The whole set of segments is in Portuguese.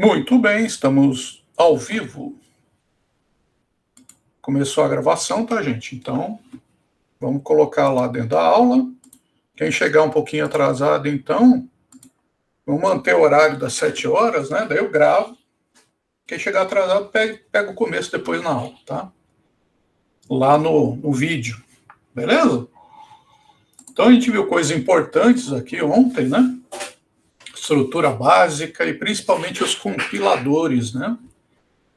Muito bem, estamos ao vivo. Começou a gravação, tá, gente? Então, vamos colocar lá dentro da aula. Quem chegar um pouquinho atrasado, então, vamos manter o horário das 7 horas, né? Daí eu gravo. Quem chegar atrasado, pega o começo depois na aula, tá? Lá no vídeo, beleza? Então, a gente viu coisas importantes aqui ontem, né? Estrutura básica e principalmente os compiladores, né?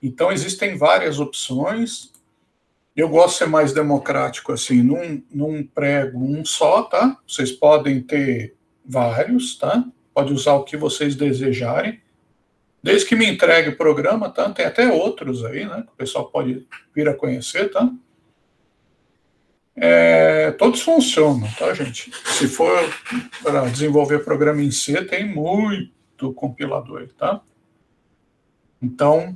Então, existem várias opções. Eu gosto de ser mais democrático, assim, não prego um só, tá? Vocês podem ter vários, tá? Pode usar o que vocês desejarem. Desde que me entregue o programa, tá? Tem até outros aí, né? Que o pessoal pode vir a conhecer, tá? Todos funcionam, tá, gente? Se for para desenvolver programa em C, tem muito compilador, tá? Então,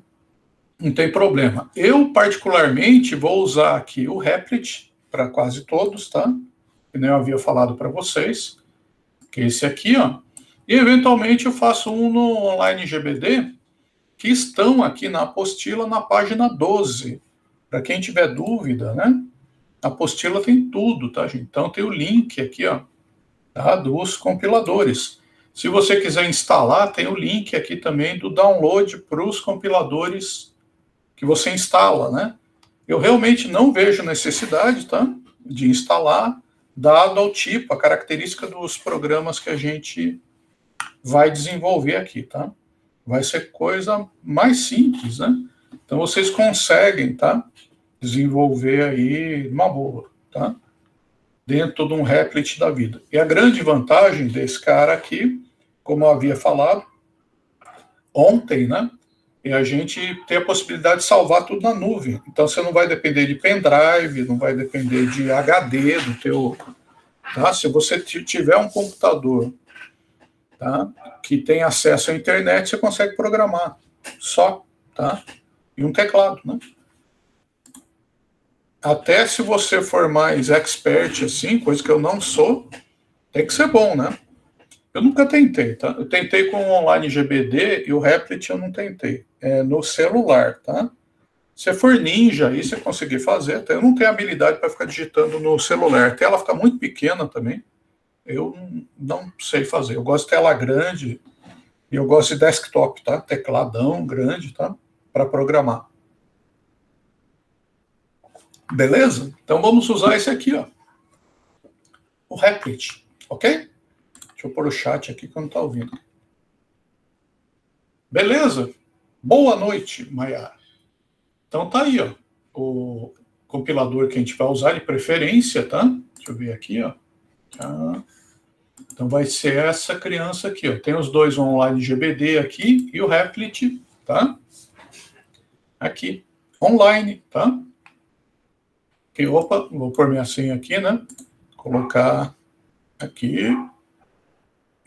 não tem problema. Eu, particularmente, vou usar aqui o Replit para quase todos, tá? Que nem eu havia falado para vocês, que é esse aqui, ó. E, eventualmente, eu faço um no Online GBD, que estão aqui na apostila, na página 12. Para quem tiver dúvida, né? A apostila tem tudo, tá, gente? Então, tem o link aqui, ó, tá? Dos compiladores. Se você quiser instalar, tem o link aqui também do download para os compiladores que você instala, né? Eu realmente não vejo necessidade, tá? De instalar, dado ao tipo, a característica dos programas que a gente vai desenvolver aqui, tá? Vai ser coisa mais simples, né? Então, vocês conseguem, tá? Desenvolver aí uma boa, tá? Dentro de um Replit da vida. E a grande vantagem desse cara aqui, como eu havia falado ontem, né? E a gente tem a possibilidade de salvar tudo na nuvem. Então, você não vai depender de pendrive, não vai depender de HD do teu... Tá? Se você tiver um computador, tá? Que tem acesso à internet, você consegue programar só, tá? E um teclado, né? Até se você for mais expert, assim, coisa que eu não sou, tem que ser bom, né? Eu nunca tentei, tá? Eu tentei com o Online GBD e o Replit eu não tentei. É no celular, tá? Se for ninja, aí você conseguir fazer. Tá? Eu não tenho habilidade para ficar digitando no celular. A tela fica muito pequena também. Eu não sei fazer. Eu gosto de tela grande e eu gosto de desktop, tá? Tecladão grande, tá? Para programar. Beleza? Então vamos usar esse aqui, ó. O Replit, ok? Deixa eu pôr o chat aqui que eu não estou ouvindo. Beleza? Boa noite, Maiara. Então tá aí, ó. O compilador que a gente vai usar de preferência, tá? Deixa eu ver aqui, ó. Tá. Então vai ser essa criança aqui, ó. Tem os dois Online GBD aqui e o Replit, tá? Aqui. Online, tá? Ok, opa, vou pôr minha senha aqui, né? Colocar aqui.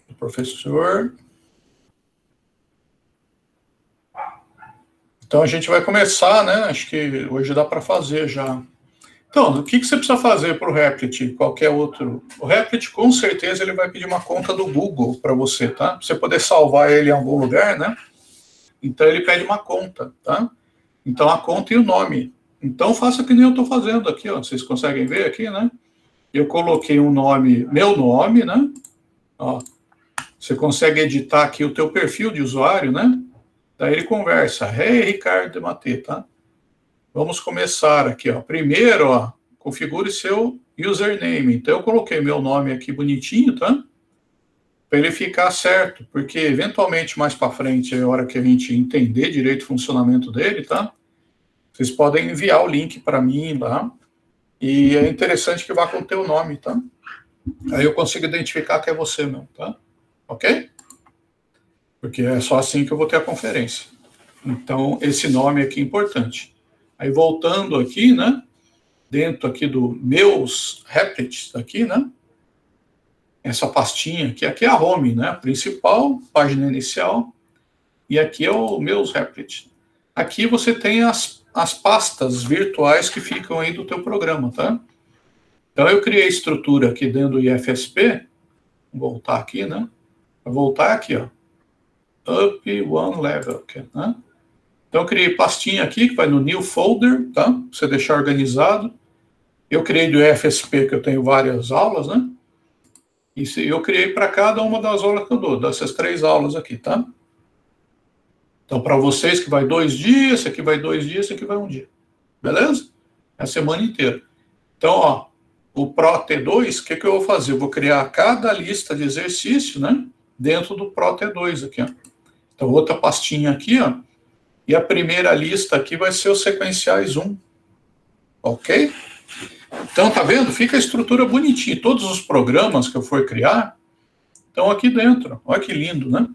O professor. Então a gente vai começar, né? Acho que hoje dá para fazer já. Então, o que você precisa fazer para o Replit? Qualquer outro. O Replit, com certeza, ele vai pedir uma conta do Google para você, tá? Pra você poder salvar ele em algum lugar, né? Então ele pede uma conta, tá? Então a conta e o nome. Então faça que nem eu estou fazendo aqui, ó. Vocês conseguem ver aqui, né? Eu coloquei um nome, meu nome, né? Ó. Você consegue editar aqui o teu perfil de usuário, né? Daí ele conversa. Hey, Ricardo de Matê, tá? Vamos começar aqui, ó. Primeiro, ó, configure seu username. Então, eu coloquei meu nome aqui bonitinho, tá? Para ele ficar certo, porque eventualmente mais para frente, é a hora que a gente entender direito o funcionamento dele, tá? Vocês podem enviar o link para mim lá. E é interessante que vá com o teu nome, tá? Aí eu consigo identificar que é você mesmo, tá? Ok? Porque é só assim que eu vou ter a conferência. Então, esse nome aqui é importante. Aí, voltando aqui, né? Dentro aqui do meus Replits, aqui, né? Essa pastinha aqui é a home, né? Principal, página inicial. E aqui é o meus Replits. Aqui você tem as pastas virtuais que ficam aí do teu programa, tá? Então, eu criei estrutura aqui dentro do IFSP. Vou voltar aqui, né? Vou voltar aqui, ó. up one level, né? Então, eu criei pastinha aqui, que vai no new folder, tá? Pra você deixar organizado. Eu criei do FSP, que eu tenho várias aulas, né? E eu criei para cada uma das aulas que eu dou, dessas 3 aulas aqui, tá? Então, para vocês que vai 2 dias, esse aqui vai 2 dias, esse aqui vai 1 dia. Beleza? É a semana inteira. Então, ó, o Pro T2, o que eu vou fazer? Eu vou criar cada lista de exercício, né? Dentro do Pro T2 aqui, ó. Então, outra pastinha aqui, ó. E a primeira lista aqui vai ser os sequenciais 1. Ok? Então, tá vendo? Fica a estrutura bonitinha. Todos os programas que eu for criar estão aqui dentro. Olha que lindo, né?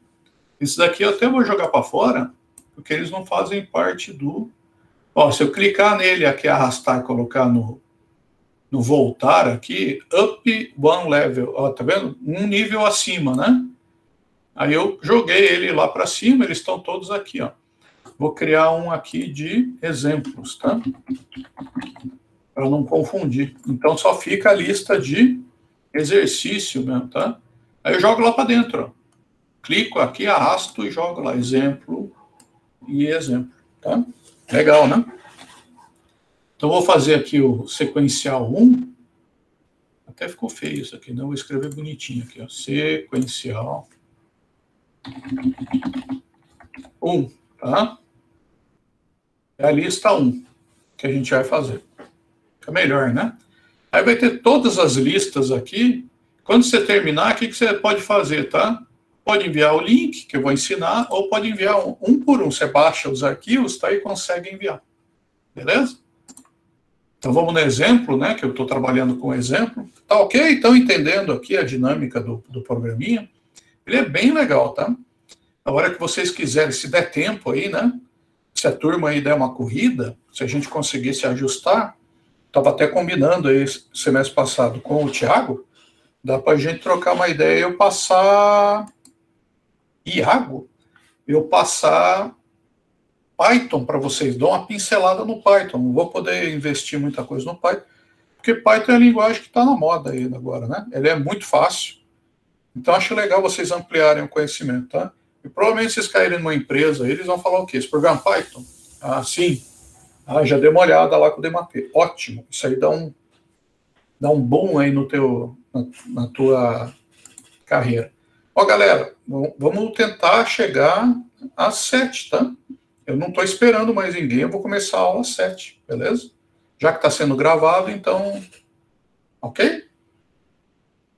Esse daqui eu até vou jogar para fora, porque eles não fazem parte do... Ó, se eu clicar nele aqui, arrastar e colocar no voltar aqui, up one level, ó, tá vendo? Um nível acima, né? Aí eu joguei ele lá para cima, eles estão todos aqui, ó. Vou criar um aqui de exemplos, tá? Para não confundir. Então, só fica a lista de exercício mesmo, tá? Aí eu jogo lá para dentro, ó. Clico aqui, arrasto e jogo lá, exemplo e exemplo, tá? Legal, né? Então, vou fazer aqui o sequencial 1. Até ficou feio isso aqui, não? Vou escrever bonitinho aqui, ó. Sequencial 1, tá? É a lista 1 que a gente vai fazer. Fica melhor, né? Aí vai ter todas as listas aqui. Quando você terminar, o que você pode fazer, tá? Pode enviar o link, que eu vou ensinar, ou pode enviar um por um. Você baixa os arquivos, tá? E consegue enviar. Beleza? Então, vamos no exemplo, né? Que eu estou trabalhando com o exemplo. Tá ok? Estão entendendo aqui a dinâmica do programinha? Ele é bem legal, tá? A hora que vocês quiserem, se der tempo aí, né? Se a turma aí der uma corrida, se a gente conseguir se ajustar, estava até combinando aí semestre passado com o Thiago, dá para a gente trocar uma ideia e eu passar Python para vocês, dou uma pincelada no Python, não vou poder investir muita coisa no Python, porque Python é a linguagem que está na moda aí agora, né? Ele é muito fácil, então acho legal vocês ampliarem o conhecimento, tá? E provavelmente vocês caírem numa empresa, eles vão falar o quê? Esse programa Python? Ah, sim. Ah, já dei uma olhada lá com o DMAT. Ótimo. Isso aí dá um boom aí na tua carreira. Ó, galera, vamos tentar chegar às 7, tá? Eu não estou esperando mais ninguém, eu vou começar a aula às 7, beleza? Já que está sendo gravado, então... Ok?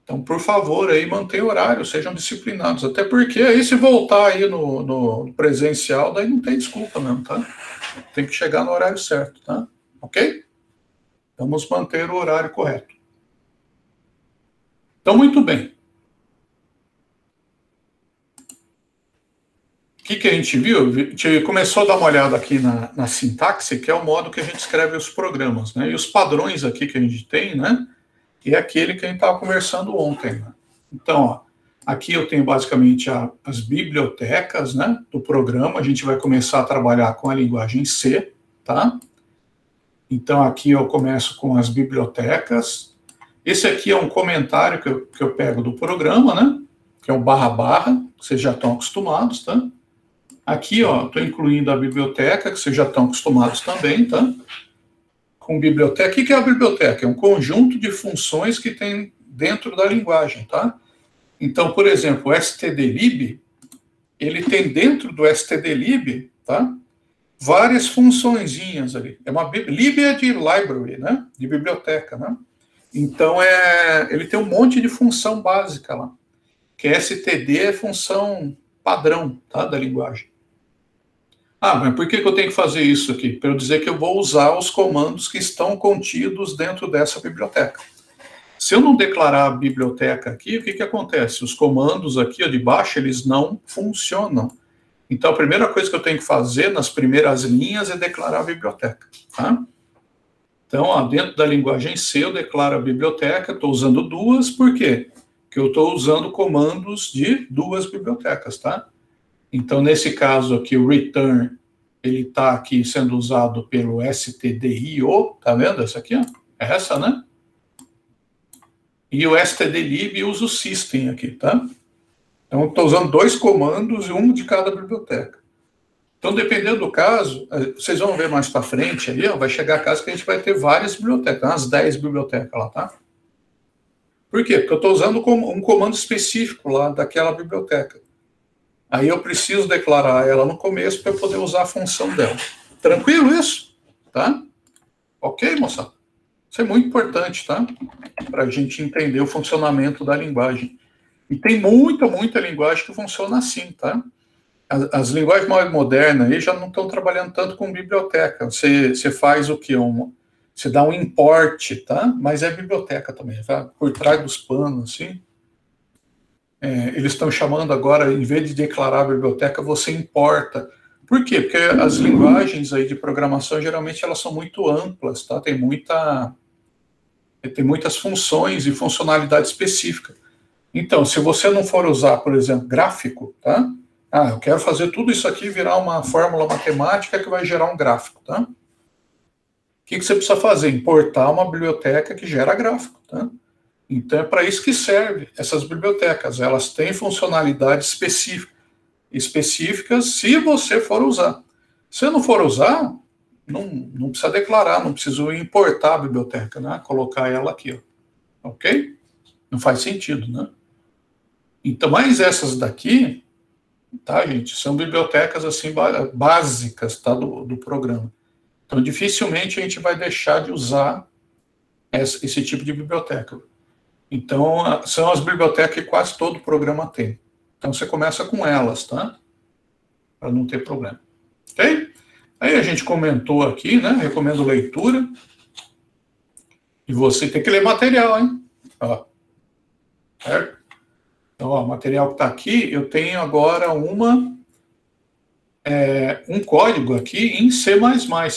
Então, por favor, aí mantenha o horário, sejam disciplinados. Até porque aí se voltar aí no presencial, daí não tem desculpa mesmo, tá? Tem que chegar no horário certo, tá? Ok? Vamos manter o horário correto. Então, muito bem. O que a gente viu? A gente começou a dar uma olhada aqui na sintaxe, que é o modo que a gente escreve os programas, né? E os padrões aqui que a gente tem, né? Que é aquele que a gente estava conversando ontem, né? Então, ó, aqui eu tenho basicamente as bibliotecas, né, do programa. A gente vai começar a trabalhar com a linguagem C, tá? Então, aqui eu começo com as bibliotecas. Esse aqui é um comentário que eu pego do programa, né? Que é o //, vocês já estão acostumados, tá? Aqui, ó, estou incluindo a biblioteca, que vocês já estão acostumados também, tá? Com biblioteca. O que é a biblioteca? É um conjunto de funções que tem dentro da linguagem, tá? Então, por exemplo, o stdlib, ele tem dentro do stdlib, tá? Várias funçõezinhas ali. É uma lib é de library, né? De biblioteca, né? Então, ele tem um monte de função básica lá. Que std é função padrão, tá? Da linguagem. Ah, mas por que eu tenho que fazer isso aqui? Para eu dizer que eu vou usar os comandos que estão contidos dentro dessa biblioteca. Se eu não declarar a biblioteca aqui, o que acontece? Os comandos aqui, ó, de baixo, eles não funcionam. Então, a primeira coisa que eu tenho que fazer nas primeiras linhas é declarar a biblioteca. Tá? Então, ó, dentro da linguagem C, eu declaro a biblioteca, estou usando duas, por quê? Porque eu estou usando comandos de duas bibliotecas, tá? Então, nesse caso aqui, o return, ele está aqui sendo usado pelo stdio, tá vendo essa aqui, ó? É essa, né? E o stdlib usa o system aqui, tá? Então, estou usando 2 comandos e um de cada biblioteca. Então, dependendo do caso, vocês vão ver mais para frente aí, ó, vai chegar a caso que a gente vai ter várias bibliotecas, umas 10 bibliotecas lá, tá? Por quê? Porque eu estou usando um comando específico lá daquela biblioteca. Aí eu preciso declarar ela no começo para eu poder usar a função dela. Tranquilo isso? Tá? Ok, moçada? Isso é muito importante, tá? Para a gente entender o funcionamento da linguagem. E tem muita linguagem que funciona assim, tá? As linguagens mais modernas aí já não estão trabalhando tanto com biblioteca. Você faz o quê? Você dá um import, tá? Mas é biblioteca também, tá? Por trás dos panos, assim. Eles estão chamando agora, em vez de declarar a biblioteca, você importa. Por quê? Porque as linguagens aí de programação, geralmente, elas são muito amplas, tá? Tem muitas funções e funcionalidade específica. Então, se você não for usar, por exemplo, gráfico, tá? Eu quero fazer tudo isso aqui virar uma fórmula matemática que vai gerar um gráfico, tá? O que você precisa fazer? Importar uma biblioteca que gera gráfico, tá? Então, é para isso que serve essas bibliotecas. Elas têm funcionalidades específicas se você for usar. Se não for usar, não precisa declarar, não precisa importar a biblioteca, né? Colocar ela aqui, ó. Ok? Não faz sentido, né? Então, mas essas daqui, tá, gente, são bibliotecas assim básicas, tá, do programa. Então, dificilmente a gente vai deixar de usar esse tipo de biblioteca. Então, são as bibliotecas que quase todo programa tem. Então, você começa com elas, tá? Para não ter problema. Ok? Aí a gente comentou aqui, né? Recomendo leitura. E você tem que ler material, hein? Ó. Certo? Então, ó, o material que está aqui, eu tenho agora um código aqui em C++,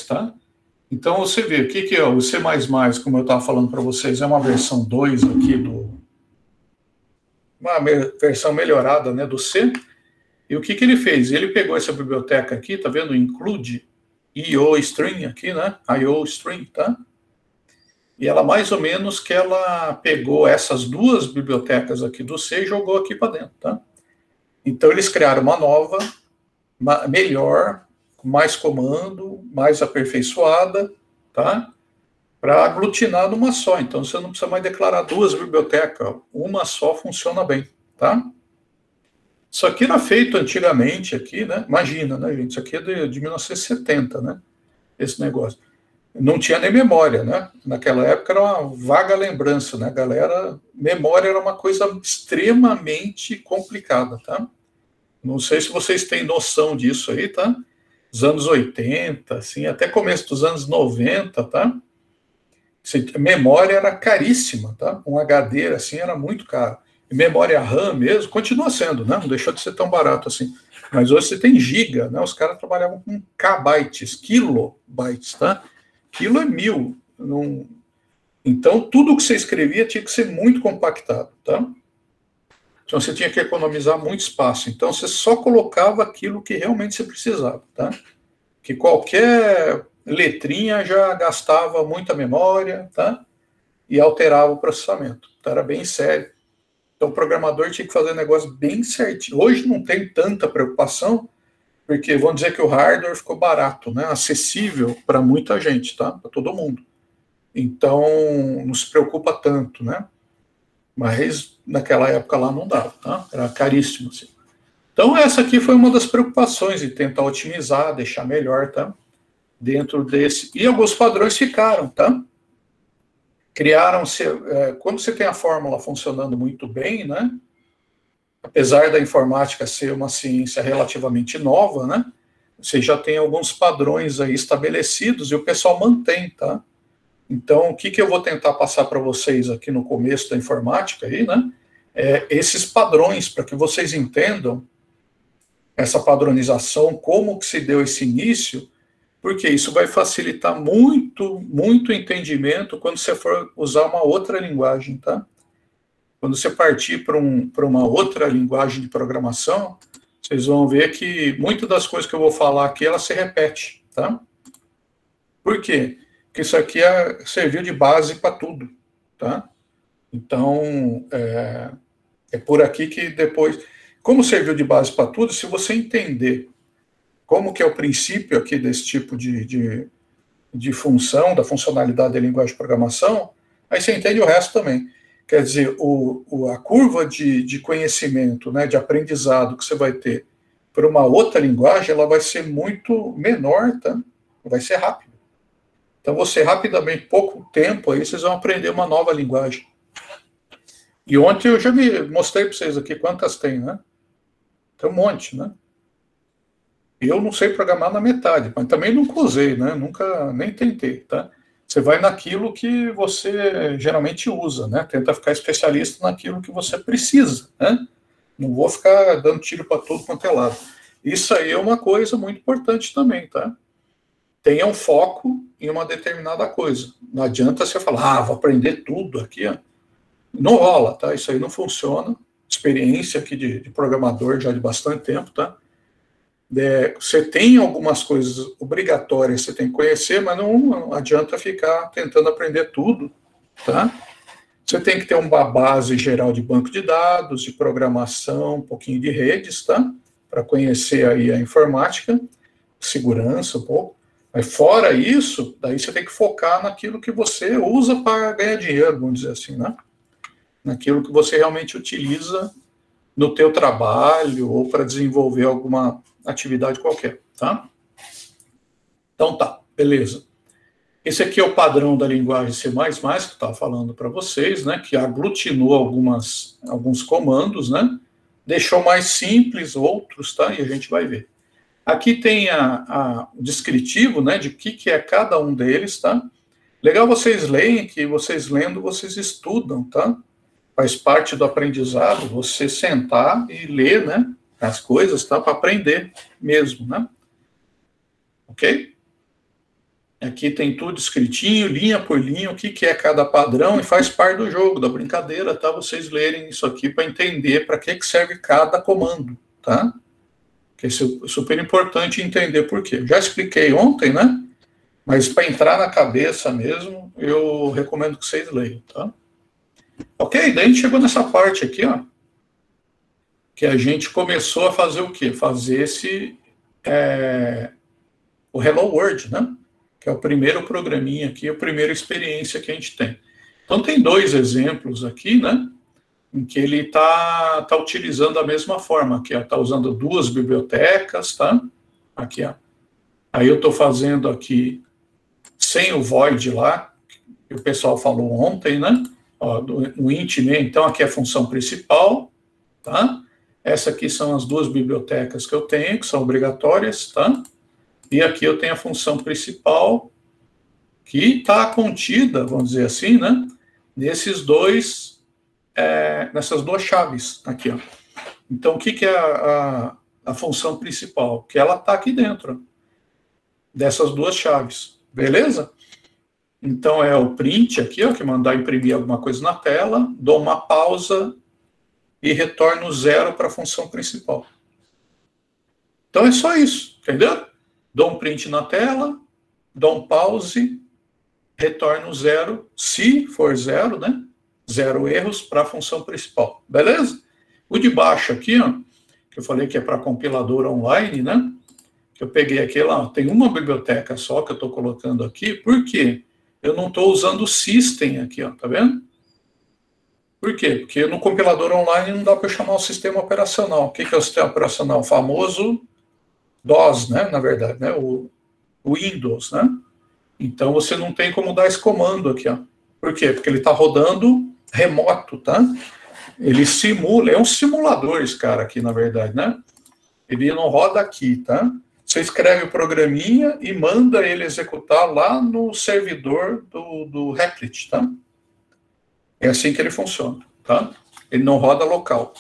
tá? Então, você vê, o que é o C++, como eu estava falando para vocês, é uma versão 2 aqui uma versão melhorada, né, do C. E o que ele fez? Ele pegou essa biblioteca aqui, tá vendo? Include IOString aqui, né? IOString, tá? E ela mais ou menos que ela pegou essas 2 bibliotecas aqui do C e jogou aqui para dentro, tá? Então eles criaram uma nova, melhor, com mais comando, mais aperfeiçoada, tá? Para aglutinar numa só. Então você não precisa mais declarar 2 bibliotecas, uma só funciona bem, tá? Isso aqui era feito antigamente aqui, né? Imagina, né, gente? Isso aqui é de 1970, né? Esse negócio. Não tinha nem memória, né? Naquela época era uma vaga lembrança, né, galera? Memória era uma coisa extremamente complicada, tá? Não sei se vocês têm noção disso aí, tá? Os anos 80, assim, até começo dos anos 90, tá? Memória era caríssima, tá? Um HD, assim, era muito caro. E memória RAM mesmo, continua sendo, né? Não deixou de ser tão barato assim. Mas hoje você tem giga, né? Os caras trabalhavam com kbytes, kilobytes, tá? Quilo é 1000. Não... Então, tudo que você escrevia tinha que ser muito compactado, tá? Então, você tinha que economizar muito espaço. Então, você só colocava aquilo que realmente você precisava, tá? Que qualquer letrinha já gastava muita memória, tá? E alterava o processamento. Então, era bem sério. Então, o programador tinha que fazer um negócio bem certinho. Hoje não tem tanta preocupação, porque vamos dizer que o hardware ficou barato, né? Acessível para muita gente, tá? Para todo mundo. Então, não se preocupa tanto, né? Mas naquela época lá não dava, tá? Era caríssimo, assim. Então, essa aqui foi uma das preocupações, de tentar otimizar, deixar melhor, tá? Dentro desse. E alguns padrões ficaram, tá? Criaram-se. Quando você tem a fórmula funcionando muito bem, né? Apesar da informática ser uma ciência relativamente nova, né? Você já tem alguns padrões aí estabelecidos e o pessoal mantém, tá? Então, o que eu vou tentar passar para vocês aqui no começo da informática aí, né? Esses padrões, para que vocês entendam essa padronização, como que se deu esse início, porque isso vai facilitar muito o entendimento quando você for usar uma outra linguagem, tá? Quando você partir para uma outra linguagem de programação, vocês vão ver que muitas das coisas que eu vou falar aqui, ela se repete, tá? Por quê? Porque isso aqui serviu de base para tudo, tá? Então, é por aqui que depois... Como serviu de base para tudo, se você entender como que é o princípio aqui desse tipo de função, da funcionalidade da linguagem de programação, aí você entende o resto também. Quer dizer, a curva de conhecimento, né, de aprendizado que você vai ter por uma outra linguagem, ela vai ser muito menor, tá? Vai ser rápido. Então, você rapidamente, pouco tempo, aí vocês vão aprender uma nova linguagem. E ontem eu já mostrei para vocês aqui quantas tem, né? Tem um monte, né? Eu não sei programar na metade, mas também nunca usei, né? Nunca, nem tentei, tá? Você vai naquilo que você geralmente usa, né? Tenta ficar especialista naquilo que você precisa, né? Não vou ficar dando tiro para tudo quanto é lado. Isso aí é uma coisa muito importante também, tá? Tenha um foco em uma determinada coisa. Não adianta você falar, vou aprender tudo aqui, ó. Não rola, tá? Isso aí não funciona. Experiência aqui de programador já de bastante tempo, tá? Você tem algumas coisas obrigatórias, você tem que conhecer, mas não adianta ficar tentando aprender tudo, tá? Você tem que ter uma base geral de banco de dados, de programação, um pouquinho de redes, tá? Para conhecer aí a informática, segurança um pouco. Mas fora isso, daí você tem que focar naquilo que você usa para ganhar dinheiro, vamos dizer assim, né? Naquilo que você realmente utiliza no teu trabalho ou para desenvolver alguma atividade qualquer, tá? Então tá, beleza. Esse aqui é o padrão da linguagem C++, que eu estava falando para vocês, né? Que aglutinou alguns comandos, né? Deixou mais simples outros, tá? E a gente vai ver. Aqui tem o descritivo, né, de que é cada um deles, tá? Legal vocês leem, que vocês lendo, vocês estudam, tá? Faz parte do aprendizado, você sentar e ler, né, as coisas, tá? Para aprender mesmo, né? Ok? Aqui tem tudo escritinho, linha por linha, o que é cada padrão, e faz parte do jogo, da brincadeira, tá? Vocês lerem isso aqui para entender para que serve cada comando, tá? Que é super importante entender por quê. Já expliquei ontem, né? Mas para entrar na cabeça mesmo, eu recomendo que vocês leiam, tá? Ok, daí a gente chegou nessa parte aqui, ó, que a gente começou a fazer o quê? Fazer o Hello World, né? Que é o primeiro programinha aqui, a primeira experiência que a gente tem. Então tem dois exemplos aqui, né? Em que ele está utilizando a mesma forma, aqui, está usando duas bibliotecas, tá? Aqui, ó. Aí eu estou fazendo aqui sem o void lá, que o pessoal falou ontem, né? Ó, o int, né? Então aqui é a função principal, tá? Essa aqui são as duas bibliotecas que eu tenho, que são obrigatórias, tá? E aqui eu tenho a função principal, que está contida, vamos dizer assim, né? Nessas duas chaves aqui, ó. Então, o que é a função principal? Que ela está aqui dentro dessas duas chaves, beleza? Então, é o print aqui, ó, que mandar imprimir alguma coisa na tela, dou uma pausa e retorno 0 para a função principal. Então, é só isso, entendeu? Dou um print na tela, dou um pause, retorno 0, se for 0, né? 0 erros para a função principal, beleza? O de baixo aqui, ó, que eu falei que é para compilador online, né? Que eu peguei aqui lá, ó, tem uma biblioteca só que eu estou colocando aqui, por quê? Eu não estou usando o system aqui, ó, tá vendo? Por quê? Porque no compilador online não dá para eu chamar o sistema operacional. O que é o sistema operacional? O famoso DOS, né? Na verdade, né? O Windows, né? Então você não tem como dar esse comando aqui, ó. Por quê? Porque ele está rodando remoto, tá? Ele simula, é um simulador esse cara aqui, na verdade, né? Ele não roda aqui, tá? Você escreve o programinha e manda ele executar lá no servidor do Replit, tá? É assim que ele funciona, tá? Ele não roda local.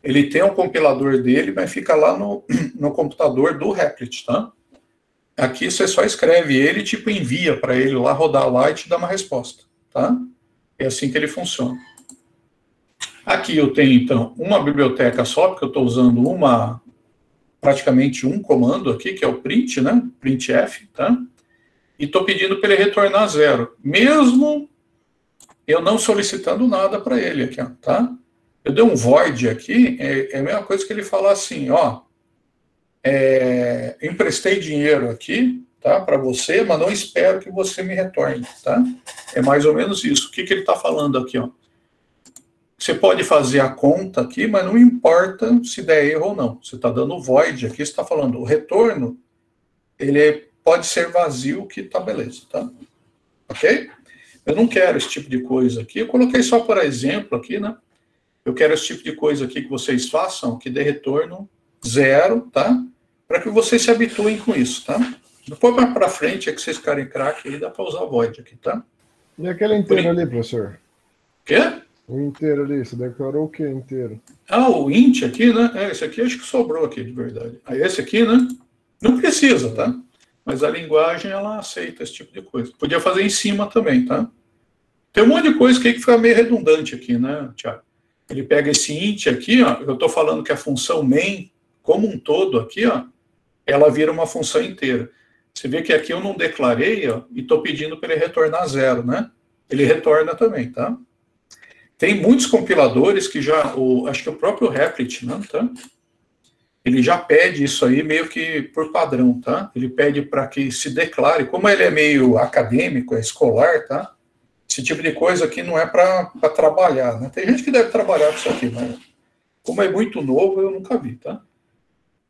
Ele tem um compilador dele, mas fica lá no computador do Replit, tá? Aqui você só escreve ele e tipo envia para ele lá rodar lá e te dá uma resposta, tá? É assim que ele funciona. Aqui eu tenho, então, uma biblioteca só, porque eu estou usando praticamente um comando aqui, que é o print, né? Printf, tá? E estou pedindo para ele retornar 0, mesmo eu não solicitando nada para ele aqui, ó, tá? Eu dei um void aqui, é a mesma coisa que ele falar assim, ó, emprestei dinheiro aqui, tá, para você, mas não espero que você me retorne, tá? É mais ou menos isso. O que ele está falando aqui, ó? Você pode fazer a conta aqui, mas não importa se der erro ou não. Você está dando void aqui, você está falando, o retorno, ele pode ser vazio, que tá beleza, tá? Ok? Eu não quero esse tipo de coisa aqui. Eu coloquei só por exemplo aqui, né? Eu quero esse tipo de coisa aqui que vocês façam, que dê retorno 0, tá? Para que vocês se habituem com isso, tá? Depois mais para frente é que vocês ficarem craque aí, dá para usar void aqui, tá? E aquele inteiro ali, professor? Quê? O inteiro ali, você declarou o que inteiro? Ah, o int aqui, né? Esse aqui acho que sobrou aqui, de verdade. Aí esse aqui, né? Não precisa, tá? Mas a linguagem, ela aceita esse tipo de coisa. Podia fazer em cima também, tá? Tem um monte de coisa que fica meio redundante aqui, né, Thiago? Ele pega esse int aqui, ó, eu estou falando que a função main, como um todo aqui, ó, ela vira uma função inteira. Você vê que aqui eu não declarei, ó, e estou pedindo para ele retornar 0, né? Ele retorna também, tá? Tem muitos compiladores que já, acho que o próprio Replit, né, tá? Ele já pede isso aí meio que por padrão, tá? Ele pede para que se declare, como ele é meio acadêmico, é escolar, tá? Esse tipo de coisa aqui não é para trabalhar, né? Tem gente que deve trabalhar com isso aqui, mas como é muito novo, eu nunca vi, tá?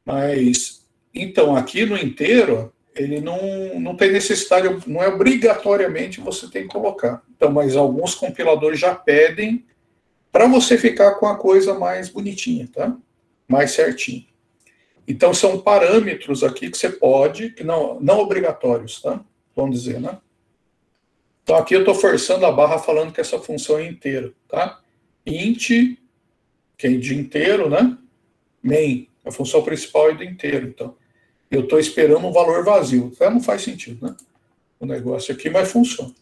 Mas, então, aqui no inteiro, ele não tem necessidade, não é obrigatoriamente você tem que colocar. Então, mas alguns compiladores já pedem para você ficar com a coisa mais bonitinha, tá? Mais certinho. Então, são parâmetros aqui que você pode, que não obrigatórios, tá? Vamos dizer, né? Então, aqui eu estou forçando a barra falando que essa função é inteira, tá? Int, que é de inteiro, né? Main, a função principal é do inteiro, então. Eu estou esperando um valor vazio. Então, não faz sentido, né? O negócio aqui, mas funciona.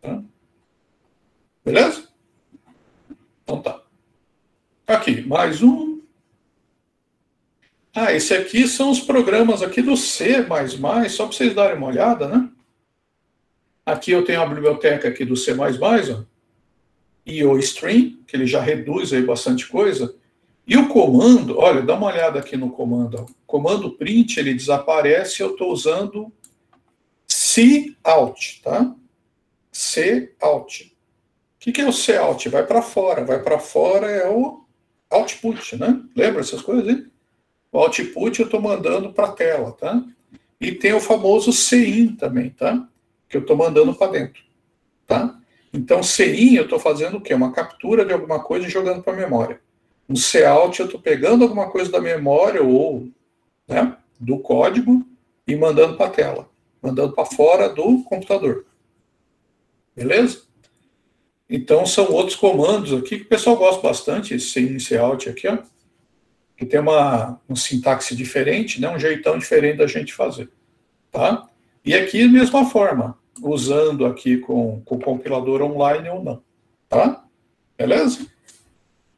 Tá? Beleza? Então tá. Aqui, mais um. Ah, esse aqui são os programas aqui do C++, só para vocês darem uma olhada, né? Aqui eu tenho a biblioteca aqui do C++, ó, IOStream, que ele já reduz aí bastante coisa. E o comando, olha, dá uma olhada aqui no comando. Ó. O comando print, ele desaparece, eu estou usando cout, tá? Cout. O que é o cout? Vai para fora. Vai para fora é o output, né? Lembra essas coisas aí? O output eu estou mandando para a tela, tá? E tem o famoso cin também, tá? Que eu estou mandando para dentro, tá? Então, cin eu estou fazendo o quê? Uma captura de alguma coisa e jogando para a memória. Um cout eu estou pegando alguma coisa da memória ou, né, do código e mandando para a tela, mandando para fora do computador. Beleza? Então, são outros comandos aqui que o pessoal gosta bastante, esse cin e cout aqui, ó, que tem uma sintaxe diferente, né, um jeitão diferente da gente fazer, tá? E aqui, mesma forma, usando aqui com o compilador online ou não, tá? Beleza?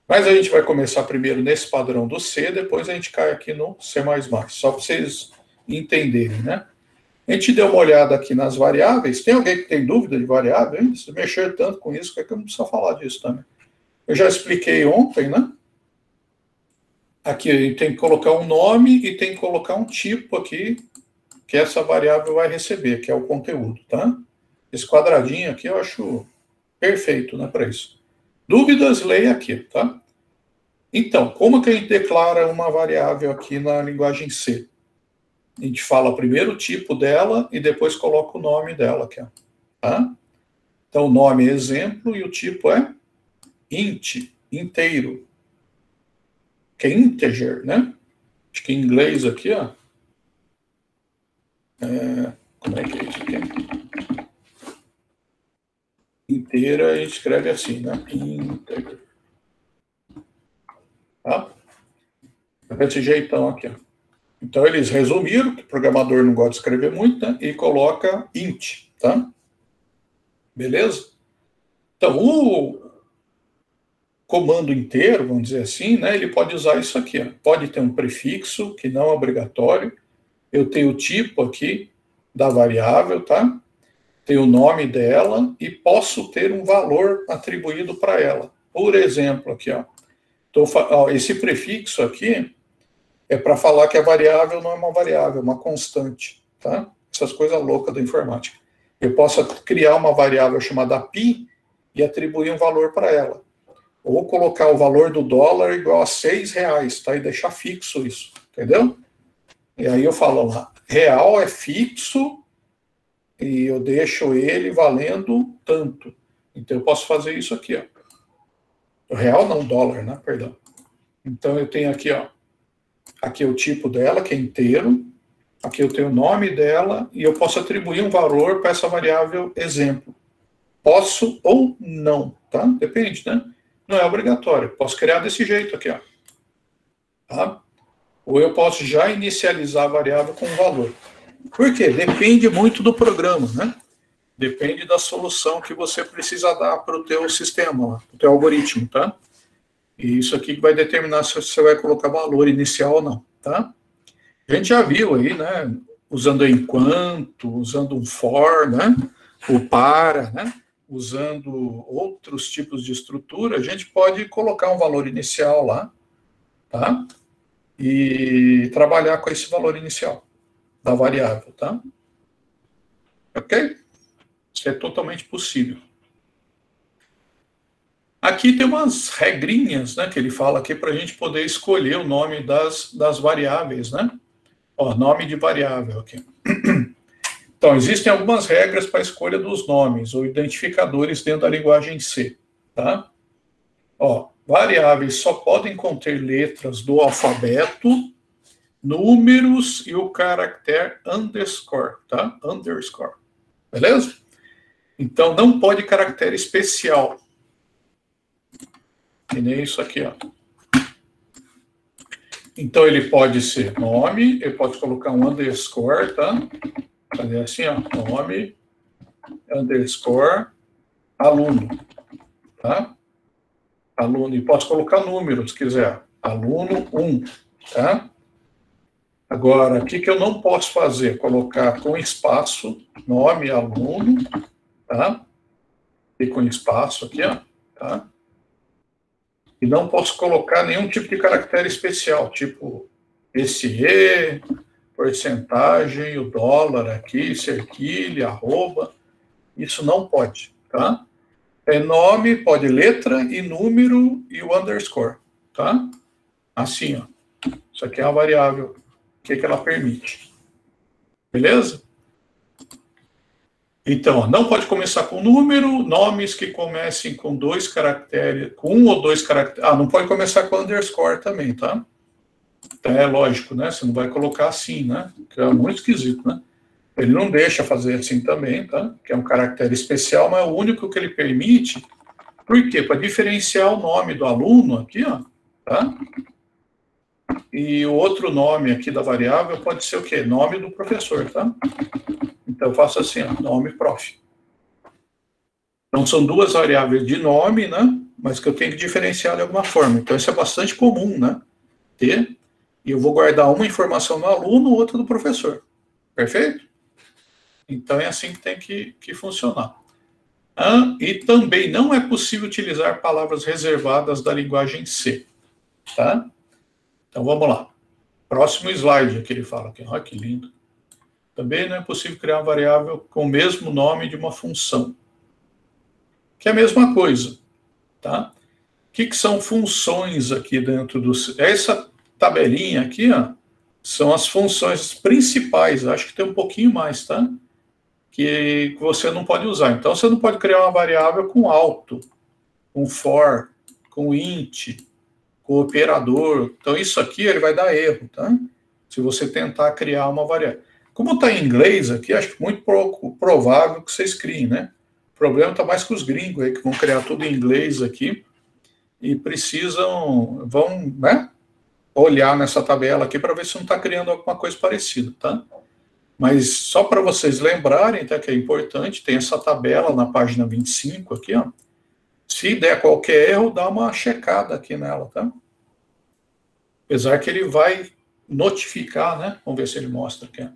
Mas a gente vai começar primeiro nesse padrão do C, depois a gente cai aqui no C++, só para vocês entenderem, né? A gente deu uma olhada aqui nas variáveis. Tem alguém que tem dúvida de variável ainda? Se mexer tanto com isso, que é que eu não preciso falar disso também. Eu já expliquei ontem, né? Aqui tem que colocar um nome e tem que colocar um tipo aqui que essa variável vai receber, que é o conteúdo, tá? Esse quadradinho aqui eu acho perfeito, né, para isso. Dúvidas, leia aqui, tá? Então, como que a gente declara uma variável aqui na linguagem C? A gente fala primeiro o tipo dela e depois coloca o nome dela aqui, ó, tá? Então, o nome é exemplo e o tipo é int, inteiro, que é integer, né? Acho que em inglês aqui, ó, como é que é isso aqui? Inteira, a gente escreve assim, né? Integer. Tá? Desse jeitão aqui, ó. Então, eles resumiram, que o programador não gosta de escrever muito, né? E coloca int, tá? Beleza? Então, o comando inteiro, vamos dizer assim, né? Ele pode usar isso aqui, ó. Pode ter um prefixo, que não é obrigatório. Eu tenho o tipo aqui da variável, tá? Tenho o nome dela e posso ter um valor atribuído para ela. Por exemplo, aqui, ó. Esse prefixo aqui é para falar que a variável não é uma variável, é uma constante, tá? Essas coisas loucas da informática. Eu posso criar uma variável chamada π e atribuir um valor para ela. Ou colocar o valor do dólar igual a R$6, tá? E deixar fixo isso, entendeu? E aí eu falo lá, real é fixo e eu deixo ele valendo tanto. Então eu posso fazer isso aqui, ó. Real não, dólar, né? Perdão. Então eu tenho aqui, ó. Aqui é o tipo dela, que é inteiro. Aqui eu tenho o nome dela e eu posso atribuir um valor para essa variável exemplo. Posso ou não, tá? Depende, né? Não é obrigatório. Posso criar desse jeito aqui, ó. Tá? Ou eu posso já inicializar a variável com um valor. Por quê? Depende muito do programa, né? Depende da solução que você precisa dar para o teu sistema, para o teu algoritmo, tá? E isso aqui vai determinar se você vai colocar valor inicial ou não, tá? A gente já viu aí, né? Usando enquanto, usando um for, né? O para, né? Usando outros tipos de estrutura, a gente pode colocar um valor inicial lá, tá? E trabalhar com esse valor inicial da variável, tá? Ok? Isso é totalmente possível. Aqui tem umas regrinhas, né, que ele fala aqui para a gente poder escolher o nome das variáveis, né? Ó, nome de variável aqui. Então, existem algumas regras para a escolha dos nomes ou identificadores dentro da linguagem C, tá? Ó, variáveis só podem conter letras do alfabeto, números e o caractere underscore, tá? Underscore, beleza? Então, não pode caractere especial. Que nem isso aqui, ó. Então, ele pode ser nome, eu posso colocar um underscore, tá? Fazer assim, ó, nome, underscore, aluno, tá? Aluno, e posso colocar número, se quiser. Aluno 1, tá? Agora, o que eu não posso fazer? Colocar com espaço, nome, aluno, tá? E com espaço aqui, ó, tá? E não posso colocar nenhum tipo de caractere especial, tipo SE, porcentagem, o dólar aqui, cerquilha, arroba. Isso não pode, tá? É nome, pode letra e número e o underscore, tá? Assim, ó. Isso aqui é a variável que ela permite. Beleza? Então, ó, não pode começar com número, nomes que comecem com 2 caracteres, com 1 ou 2 caracteres. Ah, não pode começar com underscore também, tá? Então, é lógico, né? Você não vai colocar assim, né? Que é muito esquisito, né? Ele não deixa fazer assim também, tá? Que é um caractere especial, mas é o único que ele permite. Por quê? Para diferenciar o nome do aluno aqui, ó, tá? E o outro nome aqui da variável pode ser o quê? Nome do professor, tá? Então, eu faço assim, ó, nome prof. Então, são duas variáveis de nome, né? Mas que eu tenho que diferenciar de alguma forma. Então, isso é bastante comum, né? Ter. E eu vou guardar uma informação do aluno, outra do professor. Perfeito? Então, é assim que tem que funcionar. E também não é possível utilizar palavras reservadas da linguagem C. Tá? Então, vamos lá. Próximo slide, aqui ele fala. Aqui. Olha que lindo. Também não é possível criar uma variável com o mesmo nome de uma função. Que é a mesma coisa. Tá? O que são funções aqui dentro do... Essa tabelinha aqui, ó, são as funções principais. Acho que tem um pouquinho mais, tá? Que você não pode usar. Então, você não pode criar uma variável com auto, com for, com int, com operador. Então, isso aqui ele vai dar erro, tá? Se você tentar criar uma variável. Como está em inglês aqui, acho muito pouco provável que vocês criem, né? O problema está mais com os gringos aí, que vão criar tudo em inglês aqui e vão, né, olhar nessa tabela aqui para ver se não está criando alguma coisa parecida, tá? Mas só para vocês lembrarem, tá, que é importante, tem essa tabela na página 25 aqui, ó. Se der qualquer erro, dá uma checada aqui nela, tá? Apesar que ele vai notificar, né? Vamos ver se ele mostra aqui, ó.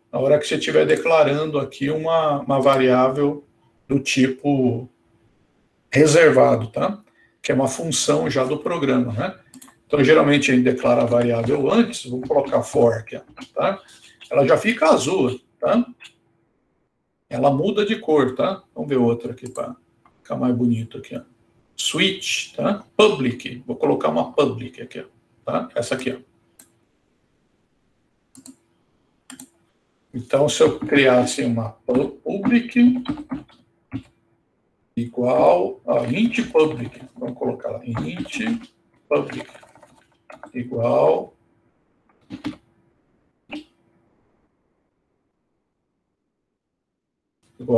Na hora que você estiver declarando aqui uma variável do tipo reservado, tá? que é uma função já do programa, né? Então, geralmente, a gente declara a variável antes, vamos colocar for aqui, tá? Ela já fica azul, tá? Ela muda de cor, tá? Vamos ver outra aqui para ficar mais bonito aqui, ó. Switch, tá? Public, vou colocar uma public aqui, ó, tá? Essa aqui, ó. Então, se eu criasse uma public igual a int public, vamos colocar lá, int public igual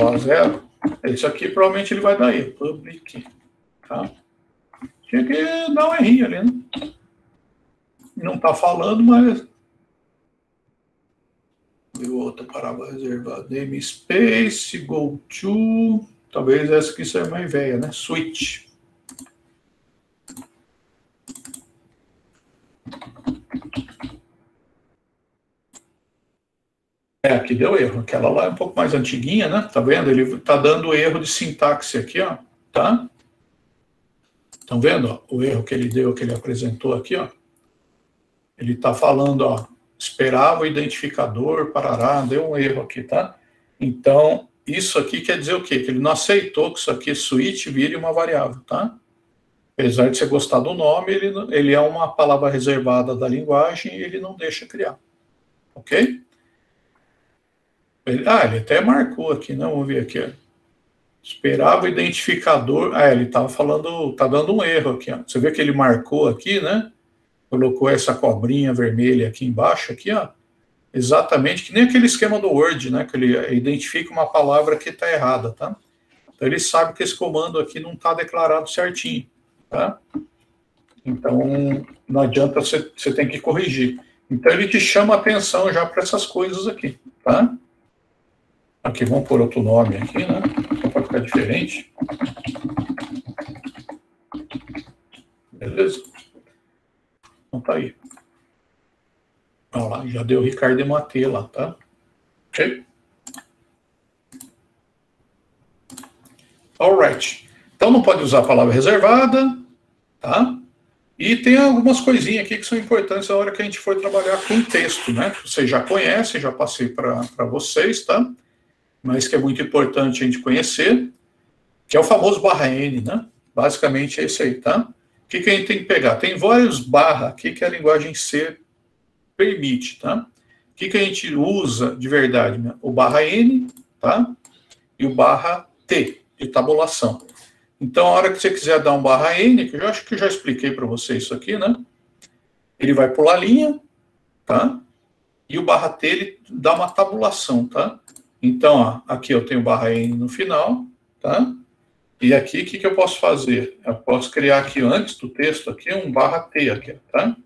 a 0, isso aqui provavelmente ele vai dar erro, public, tá? Tinha que dar um errinho ali, né? Não está falando, mas... E outra parábola reservada, namespace, go to... Talvez essa aqui seja mais velha, né? Switch. Aqui deu erro. Aquela lá é um pouco mais antiguinha, né? Tá vendo? Ele tá dando erro de sintaxe aqui, ó. Tá? Estão vendo, ó, o erro que ele deu, que ele apresentou aqui, ó? Ele tá falando, ó, esperava o identificador, parará, deu um erro aqui, tá? Então, isso aqui quer dizer o quê? Que ele não aceitou que isso aqui, switch, vire uma variável, tá? Apesar de você gostar do nome, ele é uma palavra reservada da linguagem e ele não deixa criar. Ok? Ele até marcou aqui, né? Vamos ver aqui, ó. Esperava o identificador... ele estava falando, tá dando um erro aqui, ó. Você vê que ele marcou aqui, né? Colocou essa cobrinha vermelha aqui embaixo, aqui, ó. Exatamente, que nem aquele esquema do Word, né? Que ele identifica uma palavra que está errada, tá? Então ele sabe que esse comando aqui não está declarado certinho, tá? Então não adianta, você tem que corrigir. Então ele te chama a atenção já para essas coisas aqui, tá? Aqui, vamos pôr outro nome aqui, né? Só para ficar diferente. Beleza? Então tá aí. Olha lá, já deu Ricardo e Matê lá, tá? Ok? Alright. Então não pode usar a palavra reservada, tá? E tem algumas coisinhas aqui que são importantes na hora que a gente for trabalhar com texto, né? Vocês já conhecem, já passei para vocês, tá? Mas que é muito importante a gente conhecer, que é o famoso /n, né? Basicamente é isso aí, tá? O que a gente tem que pegar? Tem vários barra aqui que a linguagem C permite, tá? O que a gente usa de verdade, né? O /n, tá? E o /t, de tabulação. Então, a hora que você quiser dar um /n, que eu acho que eu já expliquei para você isso aqui, né? Ele vai pular a linha, tá? E o /t, ele dá uma tabulação, tá? Então, ó, aqui eu tenho /n no final, tá? E aqui, o que eu posso fazer? Eu posso criar aqui, antes do texto, aqui, um /t aqui, tá?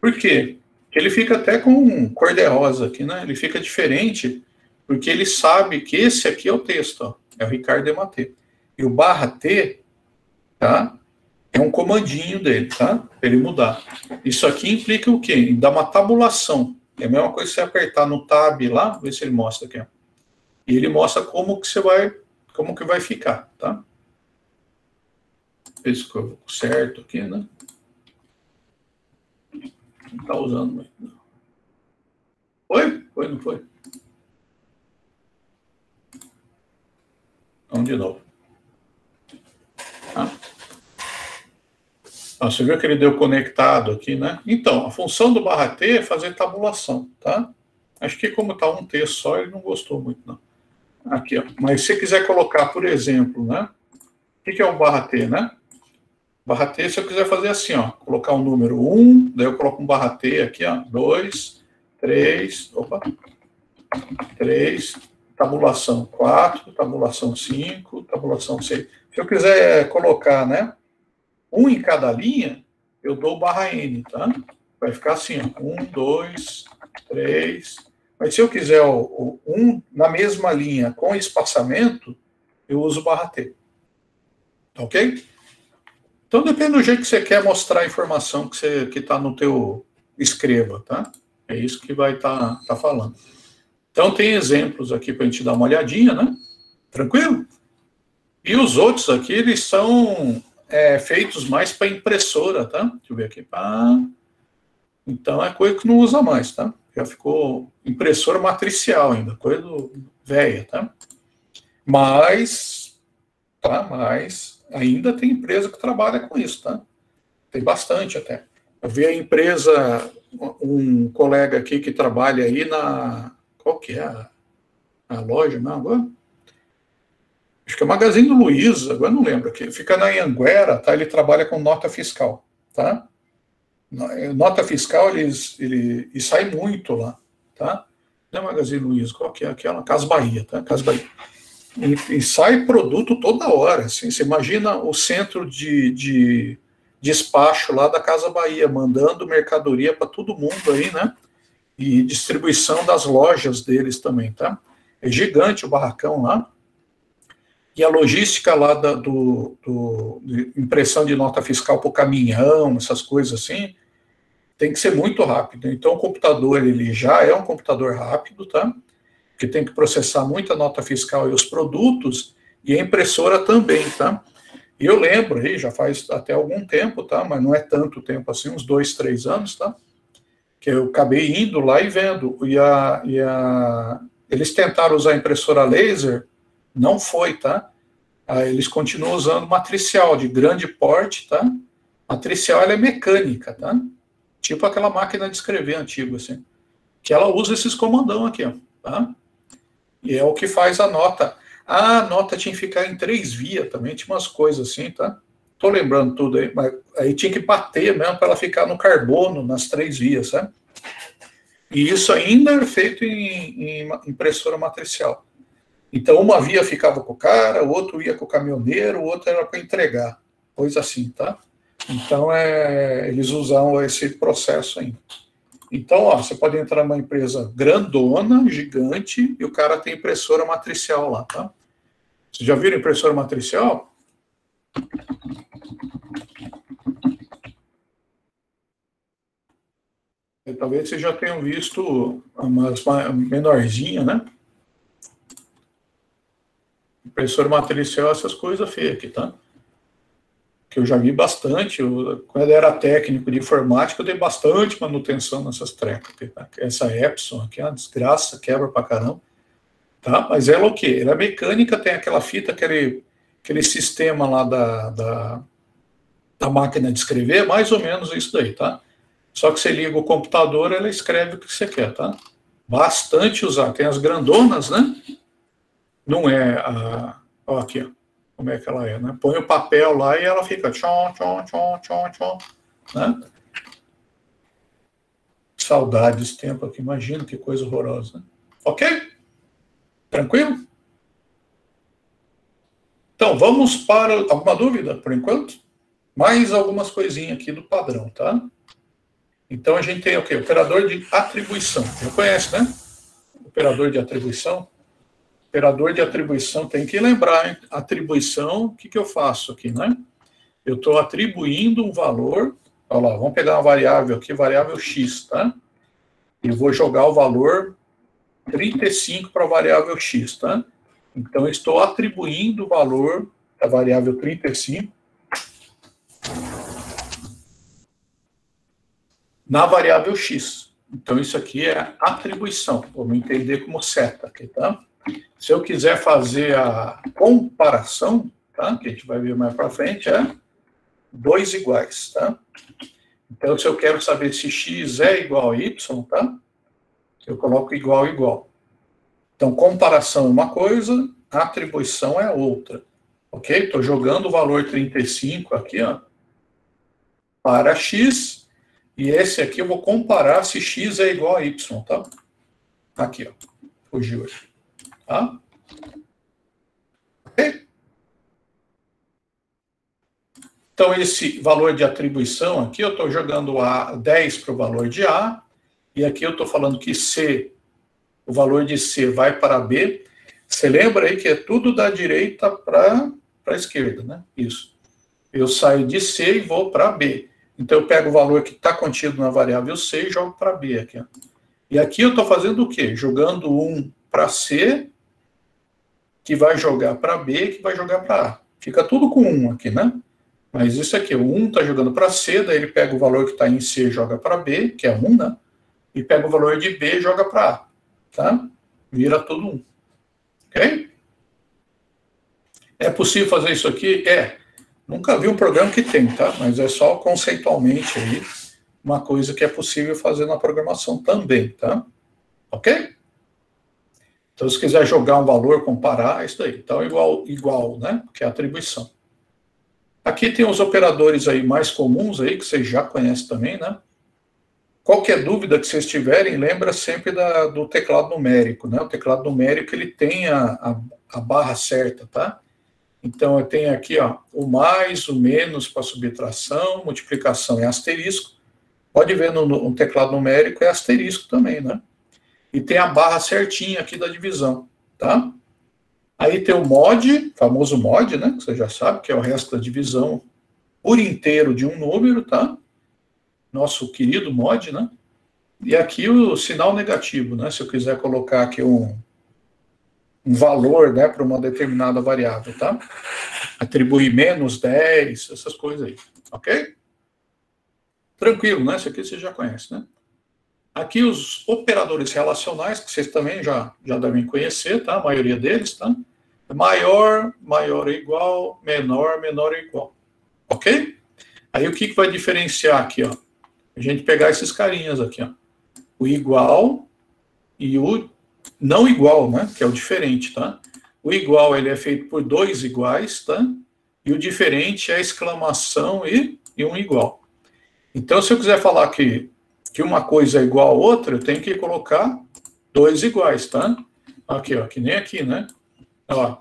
Por quê? Porque ele fica até com cor de rosa aqui, né? Ele fica diferente, porque ele sabe que esse aqui é o texto, ó. É o Ricardo e Matê. E o /t, tá? É um comandinho dele, tá? Para ele mudar. Isso aqui implica o quê? Em dar uma tabulação. É a mesma coisa que você apertar no tab lá, ver se ele mostra aqui, ó. E ele mostra como que vai ficar, tá? Ver se ficou certo aqui, né? Não tá usando muito, não. Foi? Foi, não foi? Vamos de novo. Você viu que ele deu conectado aqui, né? Então, a função do /t é fazer tabulação, tá? Acho que como está um texto só, ele não gostou muito, não. Aqui, ó. Mas se você quiser colocar, por exemplo, né? O que é o /t, né? /t, se eu quiser fazer assim, ó, colocar um número 1, daí eu coloco um /t aqui, ó, 2, 3, 3, tabulação 4, tabulação 5, tabulação 6. Se eu quiser colocar, né? Um em cada linha, eu dou /n, tá? Vai ficar assim, ó, 1, 2, 3. Mas se eu quiser um na mesma linha com espaçamento, eu uso /t. Ok? Então depende do jeito que você quer mostrar a informação que está no teu escreva, tá? É isso que vai tá falando. Então tem exemplos aqui para a gente dar uma olhadinha, né? Tranquilo? E os outros aqui, eles são feitos mais para impressora, tá? Deixa eu ver aqui. Então é coisa que não usa mais, tá? Já ficou impressora matricial ainda, coisa velha, tá? Mas ainda tem empresa que trabalha com isso, tá? Tem bastante até. Eu vi a empresa, um colega aqui que trabalha aí qual que é a loja, não, agora? Acho que é o Magazine Luiza, agora não lembro, que fica na Anhanguera, tá? Ele trabalha com nota fiscal, tá? Nota fiscal, ele sai muito lá, tá? Não é Magazine Luiza, qual que é aquela? Casa Bahia, tá? Casa Bahia. E sai produto toda hora, assim, você imagina o centro de despacho lá da Casa Bahia, mandando mercadoria para todo mundo aí, né? E distribuição das lojas deles também, tá? É gigante o barracão lá. E a logística lá de impressão de nota fiscal para o caminhão, essas coisas assim, tem que ser muito rápido. Então, o computador, ele já é um computador rápido, tá? Que tem que processar muita nota fiscal e os produtos, e a impressora também, tá? E eu lembro, aí já faz até algum tempo, tá? Mas não é tanto tempo assim, uns 2, 3 anos, tá? Que eu acabei indo lá e vendo. Eles tentaram usar a impressora laser, não foi, tá? Eles continuam usando matricial de grande porte, tá? Matricial, ela é mecânica, tá? Tipo aquela máquina de escrever antiga, assim. Que ela usa esses comandão aqui, ó, tá? E é o que faz a nota. A nota tinha que ficar em 3 vias também, tinha umas coisas assim, tá? Tô lembrando tudo aí, mas aí tinha que bater mesmo para ela ficar no carbono, nas 3 vias, sabe? E isso ainda é feito em impressora matricial. Então, uma via ficava com o cara, o outro ia com o caminhoneiro, o outro era para entregar. Coisa assim, tá? Então, eles usam esse processo ainda. Então, ó, você pode entrar numa empresa grandona, gigante, e o cara tem impressora matricial lá, tá? Vocês já viram impressora matricial? Talvez vocês já tenham visto umas menorzinhas, né? Impressora matricial, essas coisas feias aqui, tá? Que eu já vi bastante. Quando eu era técnico de informática, eu dei bastante manutenção nessas trecas. Tá? Essa Epson aqui é uma desgraça, quebra pra caramba. Tá? Mas ela o quê? Ela é mecânica, tem aquela fita, aquele sistema lá da máquina de escrever, mais ou menos isso daí, tá? Só que você liga o computador, ela escreve o que você quer, tá? Bastante usar. Tem as grandonas, né? Não é ó, aqui, ó, como é que ela é, né? Põe o papel lá e ela fica tchon, tchon, tchon, tchon, tchon, né? Saudade desse tempo aqui, imagina que coisa horrorosa, né? Ok? Tranquilo? Então, vamos para alguma dúvida, por enquanto? Mais algumas coisinhas aqui do padrão, tá? Então, a gente tem o quê? Operador de atribuição. Já conhece, né? Operador de atribuição. Operador de atribuição, tem que lembrar, hein? Atribuição, o que eu faço aqui, né? Eu estou atribuindo um valor, olha lá, vamos pegar uma variável aqui, variável x, tá? E vou jogar o valor 35 para a variável x, tá? Então, eu estou atribuindo o valor da variável 35 na variável x. Então, isso aqui é atribuição, vamos entender como seta aqui, tá? Se eu quiser fazer a comparação, tá? Que a gente vai ver mais para frente, é 2 iguais, tá? Então, se eu quero saber se x é igual a y, tá? Eu coloco igual, igual. Então, comparação é uma coisa, atribuição é outra. Ok? Estou jogando o valor 35 aqui, ó, para x, e esse aqui eu vou comparar se x é igual a y, tá? Aqui, ó. Fugiu aqui. Tá? Ok? Então, esse valor de atribuição aqui, eu estou jogando 10 para o valor de A, e aqui eu estou falando que C, o valor de C vai para B. Você lembra aí que é tudo da direita para a esquerda, né? Isso. Eu saio de C e vou para B. Então, eu pego o valor que está contido na variável C e jogo para B aqui. Ó. E aqui eu estou fazendo o quê? Jogando 1 para C, que vai jogar para B, que vai jogar para A. Fica tudo com 1 aqui, né? Mas isso aqui, o 1 está jogando para C, daí ele pega o valor que está em C e joga para B, que é 1, né? E pega o valor de B e joga para A, tá? Vira tudo 1. Ok? É possível fazer isso aqui? É. Nunca vi um programa que tem, tá? Mas é só conceitualmente aí uma coisa que é possível fazer na programação também, tá? Ok? Então, se quiser jogar um valor, comparar, é isso daí. Então, igual, né? Que é a atribuição. Aqui tem os operadores aí mais comuns aí, que vocês já conhecem também, né? Qualquer dúvida que vocês tiverem, lembra sempre do teclado numérico, né? O teclado numérico, ele tem a barra certa, tá? Então, eu tenho aqui, ó, o mais, o menos para subtração, multiplicação e asterisco. Pode ver no teclado numérico, é asterisco também, né? E tem a barra certinha aqui da divisão, tá? Aí tem o mod, famoso mod, né? Que você já sabe, que é o resto da divisão por inteiro de um número, tá? Nosso querido mod, né? E aqui o sinal negativo, né? Se eu quiser colocar aqui um valor, né, para uma determinada variável, tá? Atribuir menos 10, essas coisas aí, ok? Tranquilo, né? Isso aqui você já conhece, né? Aqui os operadores relacionais, que vocês também já devem conhecer, tá? A maioria deles, tá? Maior, maior ou igual, menor, menor ou igual. Ok? Aí o que vai diferenciar aqui, ó? A gente pegar esses carinhas aqui, ó. O igual e o não igual, né? Que é o diferente, tá? O igual, ele é feito por dois iguais, tá? E o diferente é exclamação e um igual. Então, se eu quiser falar que uma coisa é igual a outra, eu tenho que colocar dois iguais, tá? Aqui, ó, que nem aqui, né? Ó.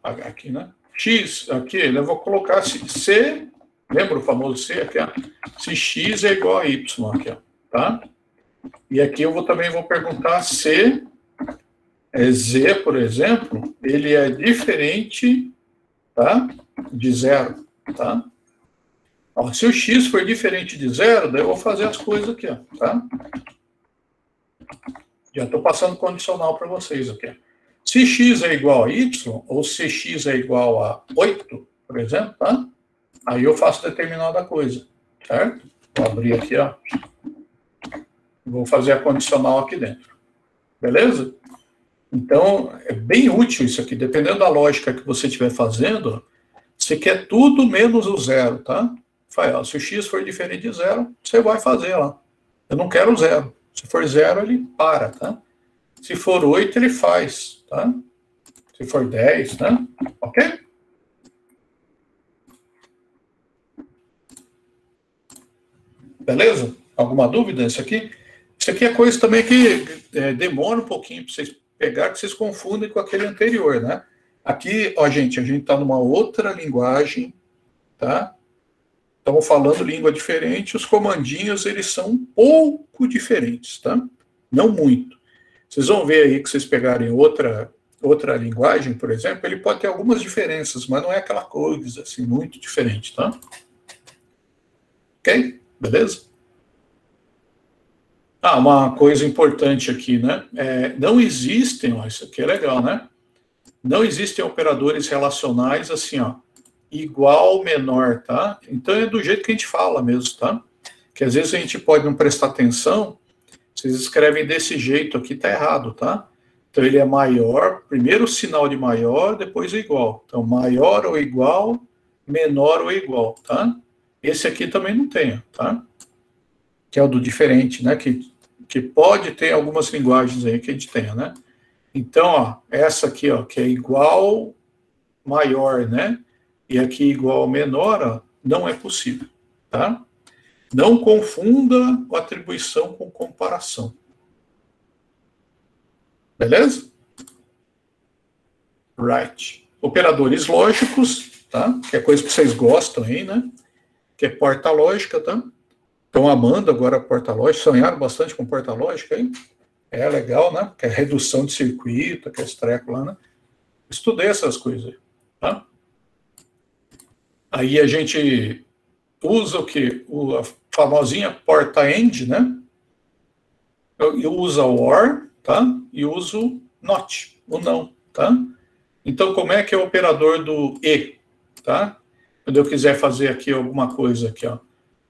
Aqui, né? X, aqui, eu vou colocar C, lembra o famoso C aqui, ó? Se X é igual a Y, aqui, ó, tá? E aqui eu também vou perguntar se Z, por exemplo, ele é diferente, tá? De zero, tá? Ó, se o X for diferente de zero, daí eu vou fazer as coisas aqui, ó, tá? Já estou passando condicional para vocês aqui. Se x é igual a y, ou se x é igual a 8, por exemplo, tá? Aí eu faço determinada coisa, certo? Vou abrir aqui, ó. Vou fazer a condicional aqui dentro. Beleza? Então, é bem útil isso aqui. Dependendo da lógica que você estiver fazendo, você quer tudo menos o zero, tá? Se o x for diferente de zero, você vai fazer lá. Eu não quero zero. Se for zero, ele para, tá? Se for 8, ele faz, tá? Se for 10, né? Ok? Beleza? Alguma dúvida nisso aqui? Isso aqui é coisa também que demora um pouquinho para vocês pegar, que vocês confundem com aquele anterior, né? Aqui, ó, gente, a gente está numa outra linguagem, tá? Estamos falando língua diferente, os comandinhos, eles são um pouco diferentes, tá? Não muito. Vocês vão ver aí que vocês pegarem outra linguagem, por exemplo, ele pode ter algumas diferenças, mas não é aquela coisa, assim, muito diferente, tá? Ok? Beleza? Uma coisa importante aqui, né? Não existem, ó, isso aqui é legal, né? Não existem operadores relacionais assim, ó, igual, menor, tá? Então é do jeito que a gente fala mesmo, tá? Que às vezes a gente pode não prestar atenção, vocês escrevem desse jeito aqui, tá errado, tá? Então ele é maior, primeiro o sinal de maior, depois o igual. Então maior ou igual, menor ou igual, tá? Esse aqui também não tem, tá? Que é o do diferente, né? Que pode ter algumas linguagens aí que a gente tenha, né? Então, ó, essa aqui, ó, que é igual, maior, né? E aqui igual, menor, ó, não é possível, tá? Não confunda a atribuição com comparação. Beleza? Right. Operadores lógicos, tá? Que é coisa que vocês gostam aí, né? Que é porta lógica, tá? Estão amando agora a porta lógica, sonharam bastante com porta lógica aí? É legal, né? Que é redução de circuito, aqueles trecos lá, né? Estudei essas coisas aí, tá? Aí a gente usa o quê? A famosinha porta end, né? Eu uso o or, tá? E uso not, o não, tá? Então, como é que é o operador do E, tá? Quando eu quiser fazer aqui alguma coisa aqui, ó.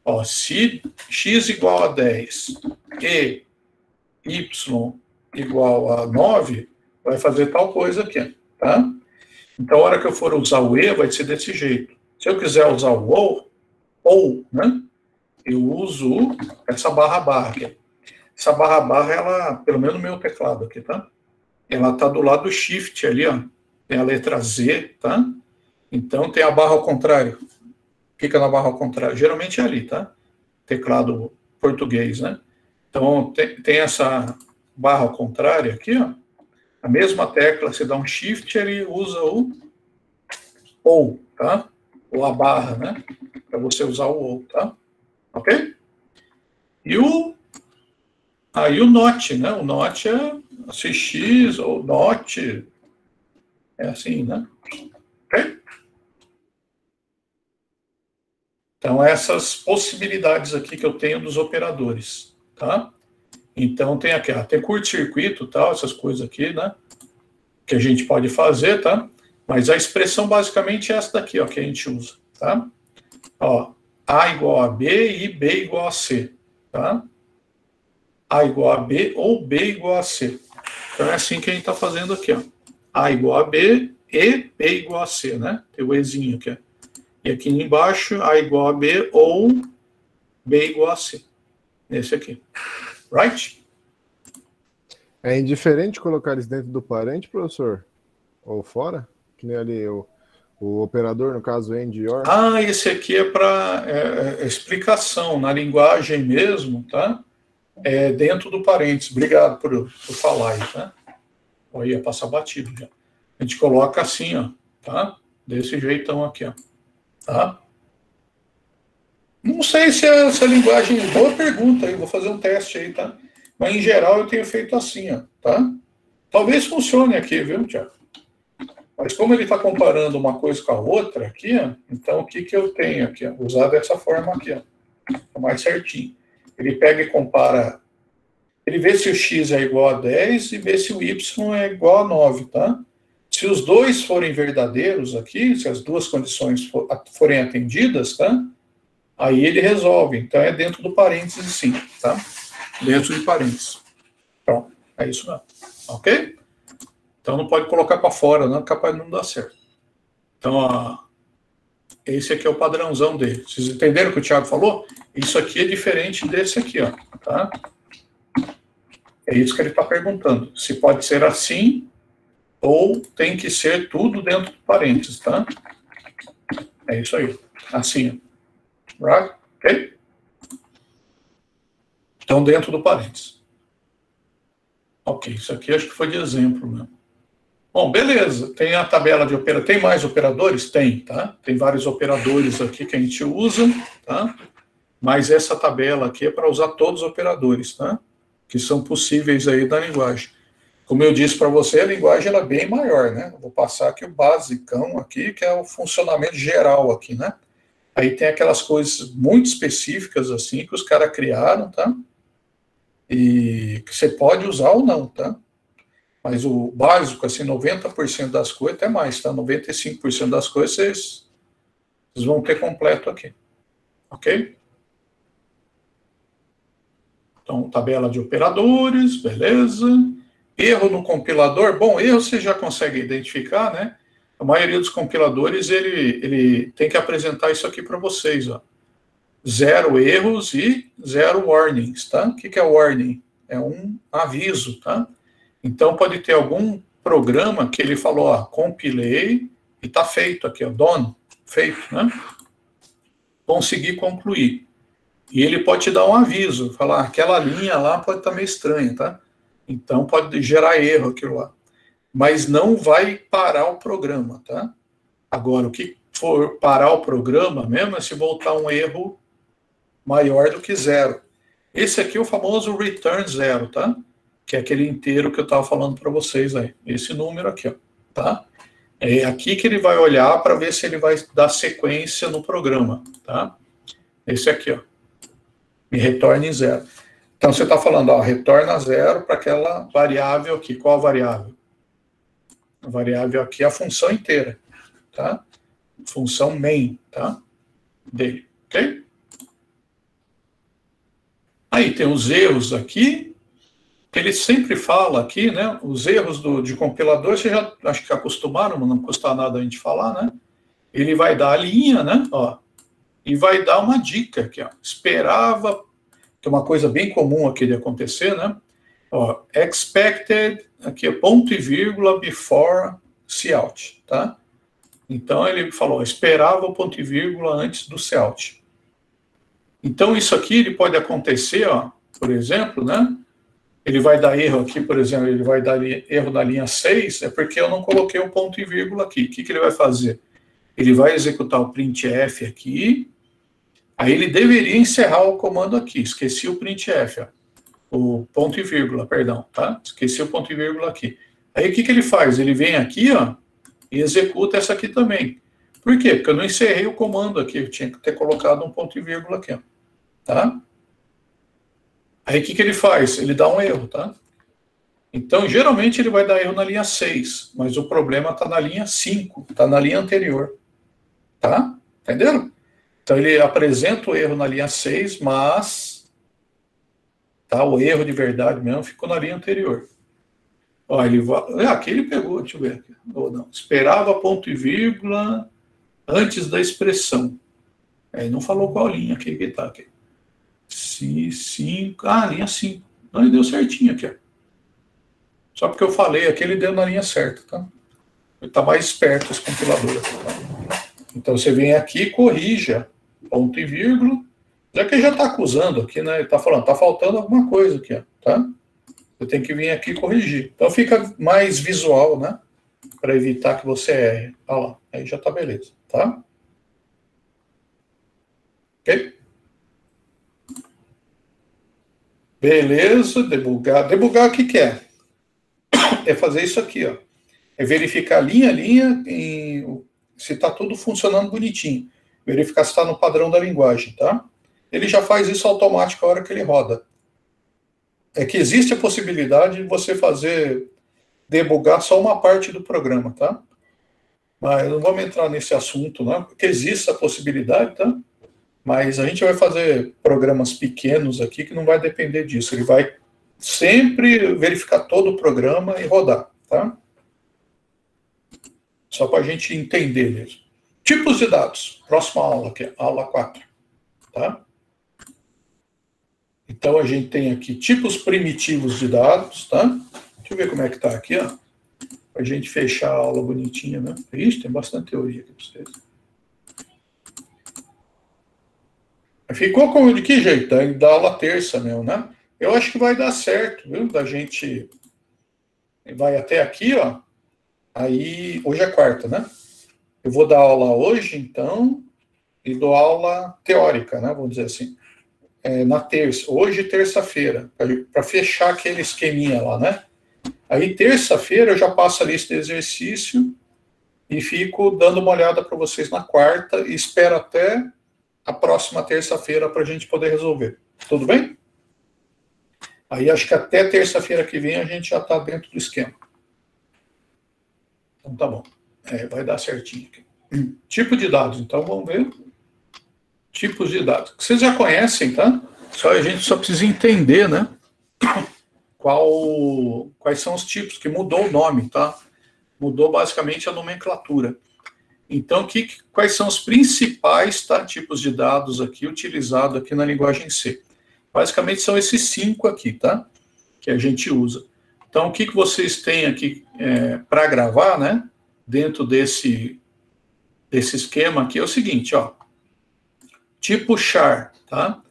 Ó, se x igual a 10 e y igual a 9, vai fazer tal coisa aqui, tá? Então, a hora que eu for usar o E, vai ser desse jeito. Se eu quiser usar o ou, né? Eu uso essa barra aqui. Essa barra, ela, pelo menos no meu teclado aqui, tá? Ela tá do lado do shift ali, ó. Tem a letra Z, tá? Então, tem a barra ao contrário. Fica na barra ao contrário. Geralmente é ali, tá? Teclado português, né? Então, tem essa barra ao contrário aqui, ó. A mesma tecla, você dá um shift, ele usa o ou, tá? Ou a barra, né? Para você usar o ou, tá? Ok? E o not, né? O not é CX ou not. É assim, né? Ok? Então, essas possibilidades aqui que eu tenho dos operadores, tá? Então, tem aqui, ó, tem curto-circuito, tal, essas coisas aqui, né? Que a gente pode fazer, tá? Mas a expressão basicamente é essa daqui, ó, que a gente usa, tá? Ó, A igual a B e B igual a C, tá? A igual a B ou B igual a C. Então, é assim que a gente está fazendo aqui, ó. A igual a B e B igual a C, né? Tem o Ezinho aqui, ó. E aqui embaixo, A igual a B ou B igual a C. Esse aqui. Right? É indiferente colocar eles dentro do parente, professor? Ou fora? Que nem ali o operador, no caso, AND e OR. Ah, esse aqui é para explicação na linguagem mesmo, tá? É dentro do parênteses. Obrigado por falar aí, tá? Eu ia passar batido já. A gente coloca assim, ó, tá? Desse jeitão aqui, ó. Tá? Não sei se essa linguagem... Boa pergunta aí, vou fazer um teste aí, tá? Mas, em geral, eu tenho feito assim, ó, tá? Talvez funcione aqui, viu, Tiago? Mas como ele está comparando uma coisa com a outra aqui, ó, então o que eu tenho aqui? Ó? Usar dessa forma aqui, ó. Tá mais certinho. Ele pega e compara... Ele vê se o x é igual a 10 e vê se o y é igual a 9, tá? Se os dois forem verdadeiros aqui, se as duas condições forem atendidas, tá? Aí ele resolve. Então, é dentro do parênteses, sim, tá? Dentro de parênteses. Pronto, é isso mesmo. Ok? Então, não pode colocar para fora, não, capaz de não dar certo. Então, esse aqui é o padrãozão dele. Vocês entenderam o que o Thiago falou? Isso aqui é diferente desse aqui, ó, tá? É isso que ele está perguntando. Se pode ser assim ou tem que ser tudo dentro do parênteses, tá? É isso aí. Assim, right? Ok? Então, dentro do parênteses. Ok, isso aqui acho que foi de exemplo mesmo. Bom, beleza. Tem a tabela de operadores. Tem mais operadores? Tem, tá? Tem vários operadores aqui que a gente usa, tá? Mas essa tabela aqui é para usar todos os operadores, tá? Que são possíveis aí da linguagem. Como eu disse para você, a linguagem ela é bem maior, né? Vou passar aqui o basicão aqui, que é o funcionamento geral aqui, né? Aí tem aquelas coisas muito específicas, assim, que os caras criaram, tá? E que você pode usar ou não, tá? Mas o básico, assim, 90% das coisas, até mais, tá? 95% das coisas vocês vão ter completo aqui. Ok? Então, tabela de operadores, beleza. Erro no compilador. Bom, erro você já consegue identificar, né? A maioria dos compiladores, ele tem que apresentar isso aqui para vocês, ó. 0 erros e 0 warnings, tá? O que é warning? É um aviso, tá? Então, pode ter algum programa que ele falou, ó, compilei e tá feito aqui, ó, done, feito, né? Consegui concluir. E ele pode te dar um aviso, falar, aquela linha lá pode estar meio estranha, tá? Então, pode gerar erro aquilo lá. Mas não vai parar o programa, tá? Agora, o que for parar o programa mesmo é se voltar um erro maior do que 0. Esse aqui é o famoso return 0, tá? Que é aquele inteiro que eu estava falando para vocês aí. Esse número aqui, ó, tá? É aqui que ele vai olhar para ver se ele vai dar sequência no programa, tá? Esse aqui, ó. Me retorne 0. Então, você está falando, ó, retorna 0 para aquela variável aqui. Qual a variável? A variável aqui é a função inteira, tá? Função main, tá? Dele, ok? Aí tem os erros aqui, que ele sempre fala aqui, né? Os erros de compilador, vocês já acho que acostumaram, não custa nada a gente falar, né? Ele vai dar a linha, né? Ó, e vai dar uma dica aqui, ó. Esperava, que é uma coisa bem comum aqui de acontecer, né? Ó, expected, aqui é ponto e vírgula before cout, tá? Então ele falou, esperava o ponto e vírgula antes do cout. Então isso aqui ele pode acontecer, ó, por exemplo, né? Ele vai dar erro aqui, por exemplo, ele vai dar erro na linha 6, é porque eu não coloquei um ponto e vírgula aqui. O que ele vai fazer? Ele vai executar o printf aqui, aí ele deveria encerrar o comando aqui, esqueci o printf, ó, o ponto e vírgula, perdão, tá? Esqueci o ponto e vírgula aqui. Aí o que ele faz? Ele vem aqui, ó, e executa essa aqui também. Por quê? Porque eu não encerrei o comando aqui, eu tinha que ter colocado um ponto e vírgula aqui, ó, tá? Aí o que ele faz? Ele dá um erro, tá? Então, geralmente ele vai dar erro na linha 6, mas o problema está na linha 5, está na linha anterior. Tá? Entenderam? Então ele apresenta o erro na linha 6, mas tá, o erro de verdade mesmo ficou na linha anterior. Ó, ele vai, aqui ele pegou, deixa eu ver aqui. Ou não, esperava ponto e vírgula antes da expressão. Ele não falou qual linha aqui que tá aqui. 5, linha 5. Não, ele deu certinho aqui, ó. Só porque eu falei aqui, ele deu na linha certa, tá? Ele tá mais esperto esse compilador aqui, tá? Então você vem aqui e corrija ponto e vírgula, já que ele já está acusando aqui, né? Ele está falando, está faltando alguma coisa aqui, ó, tá? Você tem que vir aqui e corrigir. Então fica mais visual, né? Para evitar que você erre. Olha lá, aí já está beleza, tá? Ok? Beleza, debugar. Debugar o que é? É fazer isso aqui, ó. É verificar linha a linha se está tudo funcionando bonitinho. Verificar se está no padrão da linguagem, tá? Ele já faz isso automático a hora que ele roda. É que existe a possibilidade de você debugar só uma parte do programa, tá? Mas não vamos entrar nesse assunto, não, porque existe a possibilidade, tá? Mas a gente vai fazer programas pequenos aqui que não vai depender disso. Ele vai sempre verificar todo o programa e rodar, tá? Só para a gente entender mesmo. Tipos de dados. Próxima aula aqui, aula 4. Tá? Então, a gente tem aqui tipos primitivos de dados, tá? Deixa eu ver como é que tá aqui, ó. Para a gente fechar a aula bonitinha, né? Ixi, tem bastante teoria aqui para vocês. Ficou como de que jeito? Da aula terça, meu, né? Eu acho que vai dar certo, viu? Da gente... Vai até aqui, ó. Aí, hoje é quarta, né? Eu vou dar aula hoje, então, e dou aula teórica, né? Vamos dizer assim. Na terça, hoje terça-feira, para fechar aquele esqueminha lá, né? Aí, terça-feira, eu já passo a lista de exercício e fico dando uma olhada para vocês na quarta e espero até a próxima terça-feira para a gente poder resolver. Tudo bem? Aí, acho que até terça-feira que vem a gente já está dentro do esquema. Então, tá bom. Vai dar certinho aqui. Tipo de dados. Então, vamos ver. Tipos de dados. Vocês já conhecem, tá? A gente só precisa entender, né? Quais são os tipos, que mudou o nome, tá? Mudou basicamente a nomenclatura. Então, quais são os principais tipos de dados aqui utilizados aqui na linguagem C? Basicamente são esses 5 aqui, tá? Que a gente usa. Então, o que vocês têm aqui para gravar, né? Dentro desse esquema aqui é o seguinte, ó. Tipo char, tá?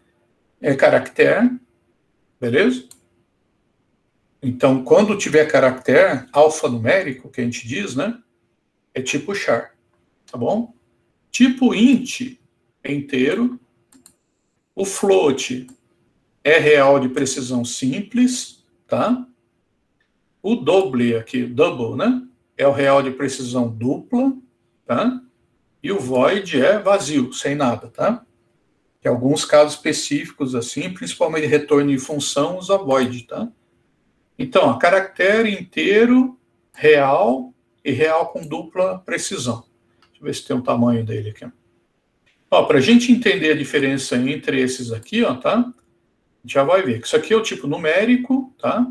É caractere, beleza? Então, quando tiver caractere alfanumérico, que a gente diz, né? É tipo char, tá bom? Tipo int é inteiro. O float é real de precisão simples, tá? O double aqui, double, né? É o real de precisão dupla, tá? E o void é vazio, sem nada, tá? Em alguns casos específicos, assim, principalmente retorno de função, usa void, tá? Então, caractere inteiro, real, e real com dupla precisão. Deixa eu ver se tem o tamanho dele aqui. Para a gente entender a diferença entre esses aqui, ó, tá? A gente já vai ver que isso aqui é o tipo numérico, tá?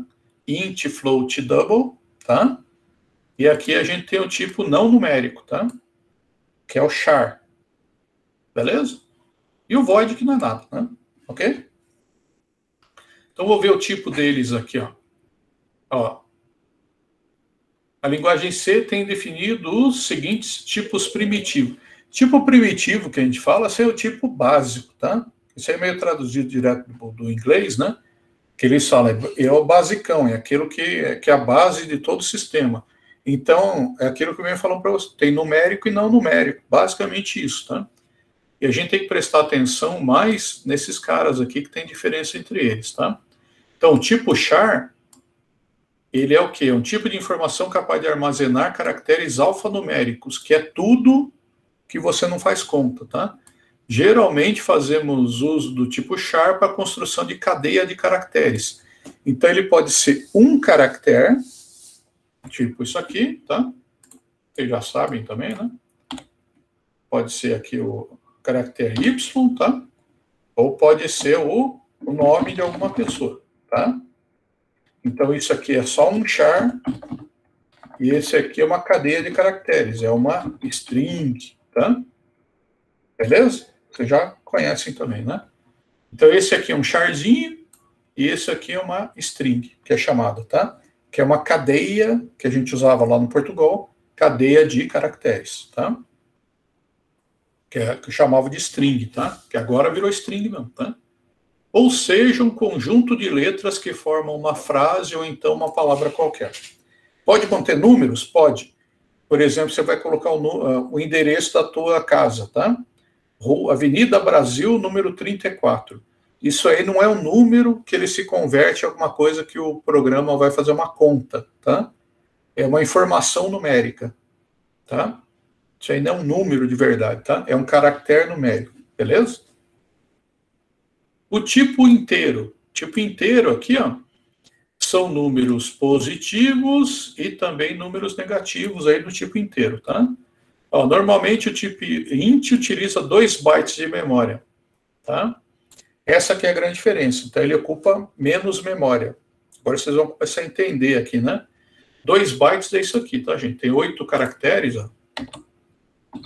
Int, float, double, tá? E aqui a gente tem o tipo não numérico, tá? Que é o char. Beleza? E o void que não é nada, né? Ok? Então, vou ver o tipo deles aqui, ó. Ó. A linguagem C tem definido os seguintes tipos primitivos. Tipo primitivo que a gente fala, esse é o tipo básico, tá? Isso aí é meio traduzido direto do inglês, né? Que eles falam, é o basicão, é aquilo que é a base de todo o sistema. Então, é aquilo que eu venho falando para você. Tem numérico e não numérico. Basicamente isso, tá? E a gente tem que prestar atenção mais nesses caras aqui que tem diferença entre eles, tá? Então, o tipo char, ele é o quê? É um tipo de informação capaz de armazenar caracteres alfanuméricos, que é tudo que você não faz conta, tá? Geralmente fazemos uso do tipo char para a construção de cadeia de caracteres. Então, ele pode ser um caractere, tipo isso aqui, tá? Vocês já sabem também, né? Pode ser aqui o caractere Y, tá? Ou pode ser o nome de alguma pessoa, tá? Então, isso aqui é só um char, e esse aqui é uma cadeia de caracteres, é uma string, tá? Beleza? Vocês já conhecem também, né? Então, esse aqui é um charzinho, e esse aqui é uma string, que é chamada, tá? Que é uma cadeia, que a gente usava lá no Portugal, cadeia de caracteres, tá? Que eu chamava de string, tá? Que agora virou string mesmo, tá? Ou seja, um conjunto de letras que formam uma frase ou então uma palavra qualquer. Pode conter números? Pode. Por exemplo, você vai colocar o endereço da tua casa, tá? Avenida Brasil, número 34. Isso aí não é um número que ele se converte a alguma coisa que o programa vai fazer uma conta, tá? É uma informação numérica, tá? Isso aí não é um número de verdade, tá? É um caractere numérico, beleza? O tipo inteiro. Tipo inteiro aqui, ó, são números positivos e também números negativos aí do tipo inteiro, tá? Ó, normalmente o tipo int utiliza 2 bytes de memória, tá? Essa aqui é a grande diferença. Então ele ocupa menos memória. Agora vocês vão começar a entender aqui, né? 2 bytes é isso aqui, tá, gente? Tem 8 caracteres, ó.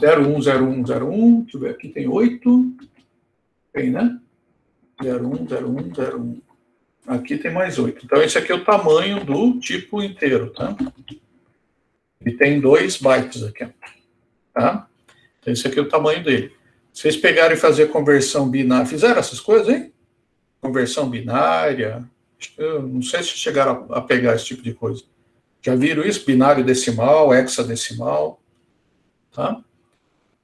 01, 01, 01. Deixa eu ver, aqui tem 8. Tem, né? 01, 01, 01. Aqui tem mais 8. Então, esse aqui é o tamanho do tipo inteiro, tá? Ele tem 2 bytes aqui, tá? Então, esse aqui é o tamanho dele. Vocês pegaram e fazer conversão binária, fizeram essas coisas, hein? Conversão binária, eu não sei se chegaram a pegar esse tipo de coisa. Já viram isso? Binário decimal, hexadecimal, tá?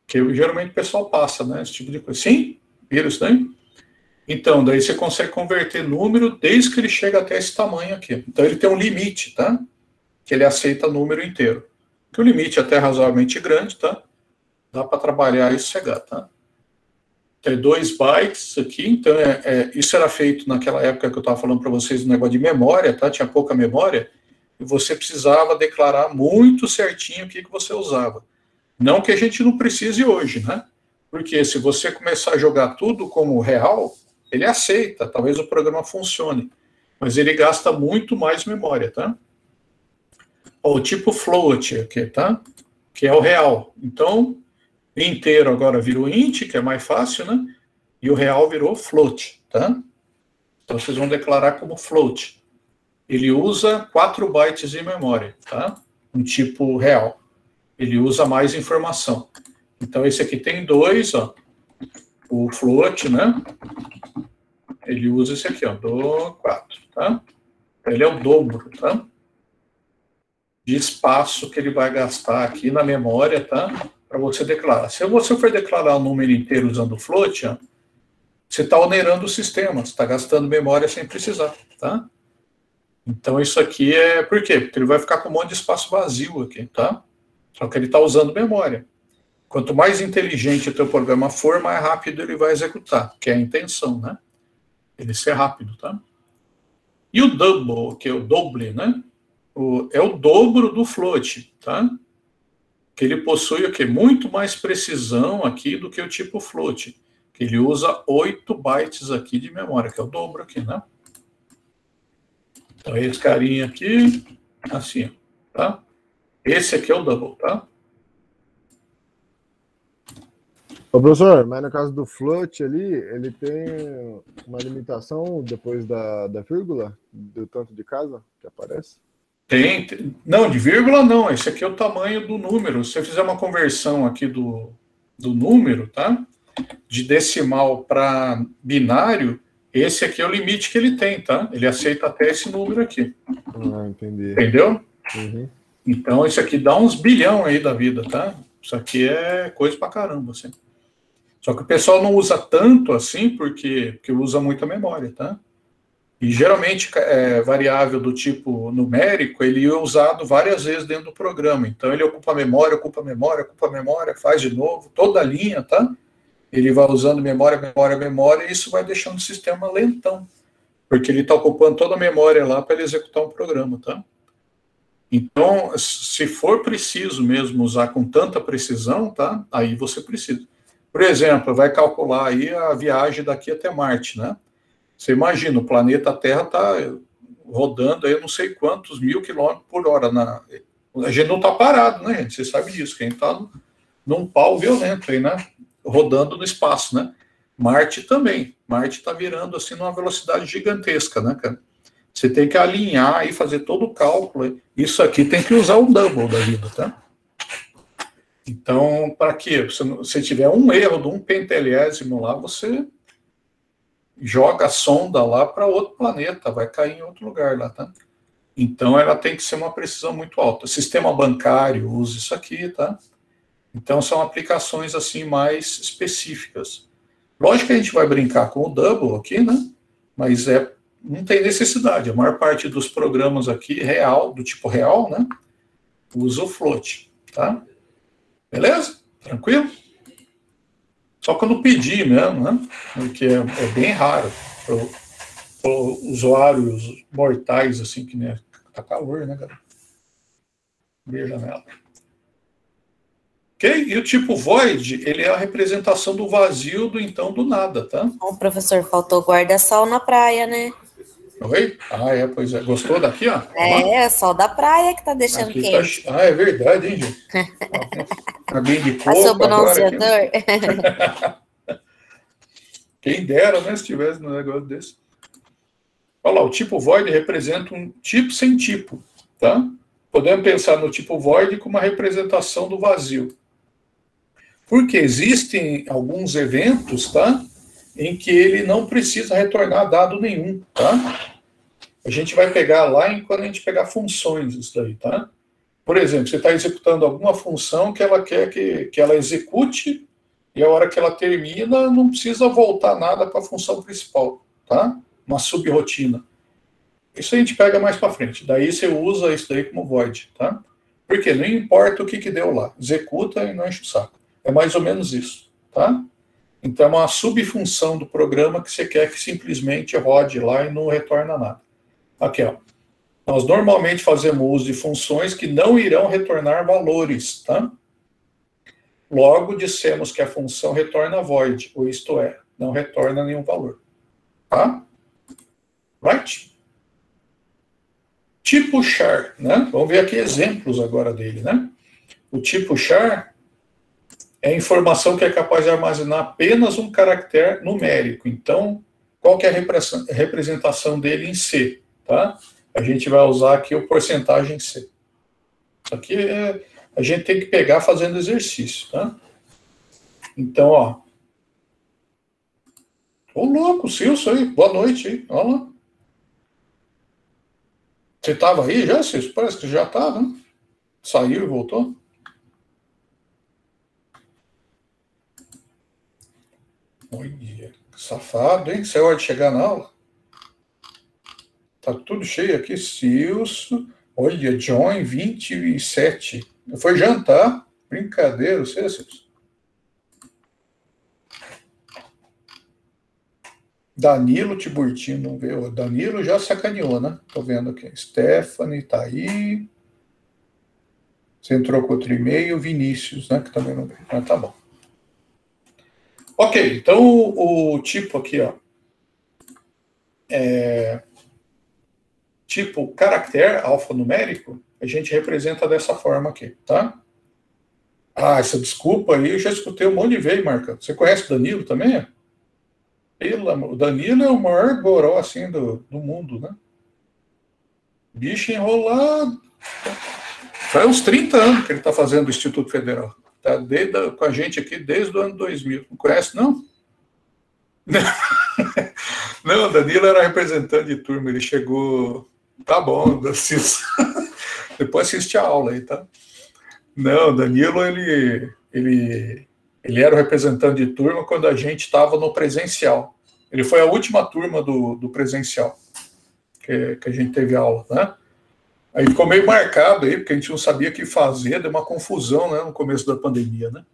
Que geralmente o pessoal passa, né? Esse tipo de coisa. Sim? Viram isso daí? Então, daí você consegue converter número desde que ele chega até esse tamanho aqui. Então, ele tem um limite, tá? Que ele aceita número inteiro. Que o limite é até razoavelmente grande, tá? Dá para trabalhar e sossegar, tá? Tem 2 bytes aqui, então isso era feito naquela época que eu estava falando para vocês do negócio de memória, tá? Tinha pouca memória, e você precisava declarar muito certinho o que você usava. Não que a gente não precise hoje, né? Porque se você começar a jogar tudo como real, ele aceita, talvez o programa funcione, mas ele gasta muito mais memória, tá? O tipo float aqui, tá? Que é o real. Então, inteiro agora virou int, que é mais fácil, né? E o real virou float, tá? Então, vocês vão declarar como float. Ele usa 4 bytes de memória, tá? Um tipo real. Ele usa mais informação. Então, esse aqui tem 2, ó. O float, né? Ele usa esse aqui, ó, do 4, tá? Ele é o dobro, tá? De espaço que ele vai gastar aqui na memória, tá? Para você declarar. Se você for declarar um número inteiro usando o float, ó, você está onerando o sistema, você está gastando memória sem precisar, tá? Então, isso aqui é... Por quê? Porque ele vai ficar com um monte de espaço vazio aqui, tá? Só que ele está usando memória. Quanto mais inteligente o teu programa for, mais rápido ele vai executar, que é a intenção, né? Ele ser rápido, tá? E o double, que é o doble, né? É o dobro do float, tá? que ele possui o quê? Muito mais precisão aqui do que o tipo float, que ele usa 8 bytes aqui de memória, que é o dobro aqui, né? Então, esse carinha aqui, assim, tá? Esse aqui é o double, tá? Ô, professor, mas no caso do float ali, ele tem uma limitação depois da vírgula, do tanto de casa que aparece? Não, de vírgula não, esse aqui é o tamanho do número. Se eu fizer uma conversão aqui do número, tá? De decimal para binário, esse aqui é o limite que ele tem, tá? Ele aceita até esse número aqui. Ah, entendi. Entendeu? Uhum. Então, isso aqui dá uns bilhão aí da vida, tá? Isso aqui é coisa pra caramba, assim. Só que o pessoal não usa tanto assim porque usa muita memória, tá? E geralmente variável do tipo numérico, ele é usado várias vezes dentro do programa. Então ele ocupa memória, ocupa memória, ocupa memória, faz de novo, toda a linha, tá? Ele vai usando memória, memória, memória, e isso vai deixando o sistema lentão. Porque ele está ocupando toda a memória lá para ele executar um programa, tá? Então, se for preciso mesmo usar com tanta precisão, tá? Aí você precisa. Por exemplo, vai calcular aí a viagem daqui até Marte, né? Você imagina, o planeta Terra está rodando aí não sei quantos 1000 quilômetros por hora. A gente não está parado, né, gente? Você sabe disso, que a gente está num pau violento aí, né? Rodando no espaço, né? Marte também. Marte está virando assim numa velocidade gigantesca, né, cara? Você tem que alinhar e fazer todo o cálculo. Isso aqui tem que usar o double da vida, tá? Então, para quê? Se você tiver um erro de um pentelésimo lá, você joga a sonda lá para outro planeta, vai cair em outro lugar lá, tá? Então, ela tem que ser uma precisão muito alta. O sistema bancário usa isso aqui, tá? Então, são aplicações, assim, mais específicas. Lógico que a gente vai brincar com o double aqui, né? Mas não tem necessidade. A maior parte dos programas aqui, do tipo real, né? Usa o float, tá? Beleza? Tranquilo? Só quando pedir mesmo, né? Porque é bem raro para usuários mortais, assim, que né, tá calor, né, galera? Abrir a janela. Ok? E o tipo void, ele é a representação do vazio, do então, do nada, tá? O professor, faltou guarda-sol na praia, né? Oi? Pois é. Gostou daqui, ó? É sol da praia que tá deixando aqui quente. Tá... é verdade, hein, gente? Aguinha de Passou coco agora. Aqui, quem dera, né, se tivesse um negócio desse. Olha lá, o tipo void representa um tipo sem tipo, tá? Podemos pensar no tipo void como uma representação do vazio. Porque existem alguns eventos, tá? Em que ele não precisa retornar dado nenhum, tá? A gente vai pegar lá quando a gente pegar funções, isso daí, tá? Por exemplo, você está executando alguma função que ela quer que ela execute e a hora que ela termina não precisa voltar nada para a função principal, tá? Uma subrotina. Isso a gente pega mais para frente. Daí você usa isso daí como void, tá? Porque não importa o que deu lá, executa e não enche o saco. É mais ou menos isso, tá? Então é uma subfunção do programa que você quer que simplesmente rode lá e não retorna nada. Aqui, ó. Nós normalmente fazemos uso de funções que não irão retornar valores, tá? Logo, dissemos que a função retorna void, ou isto é, não retorna nenhum valor. Tá? Right? Tipo char, né? Vamos ver aqui exemplos agora dele, né? O tipo char é informação que é capaz de armazenar apenas um caractere numérico. Então, qual que é a representação dele em C, tá? A gente vai usar aqui o porcentagem C. Isso aqui a gente tem que pegar fazendo exercício, tá? Então, ó. Ô, louco, Silson aí. Boa noite aí. Olha lá. Você estava aí já, Silson? Parece que já estava, né? Saiu e voltou. Olha, safado, hein? Você é hora de chegar na aula? Tá tudo cheio aqui. Silson. Olha, John, 27. Foi jantar. Brincadeira, você, Silson. Danilo Tiburtino, não vê? O Danilo já sacaneou, né? Tô vendo aqui. Stephanie tá aí. Você entrou com outro e-mail, Vinícius, né? Que também não veio. Mas tá bom. Ok, então o tipo aqui, ó. Tipo caractere alfanumérico, a gente representa dessa forma aqui, tá? Ah, essa desculpa aí eu já escutei um monte de vezes, Marca. Você conhece o Danilo também? O Danilo é o maior goró, assim, do mundo, né? Bicho enrolado. Faz uns 30 anos que ele está fazendo o Instituto Federal. Está com a gente aqui desde o ano 2000. Não conhece, não? Não, o Danilo era representante de turma. Ele chegou... Tá bom, depois assiste a aula aí, tá? Não, o Danilo, ele era o representante de turma quando a gente estava no presencial. Ele foi a última turma do presencial que a gente teve aula, né? Aí ficou meio marcado aí, porque a gente não sabia o que fazer, deu uma confusão, né, no começo da pandemia, né?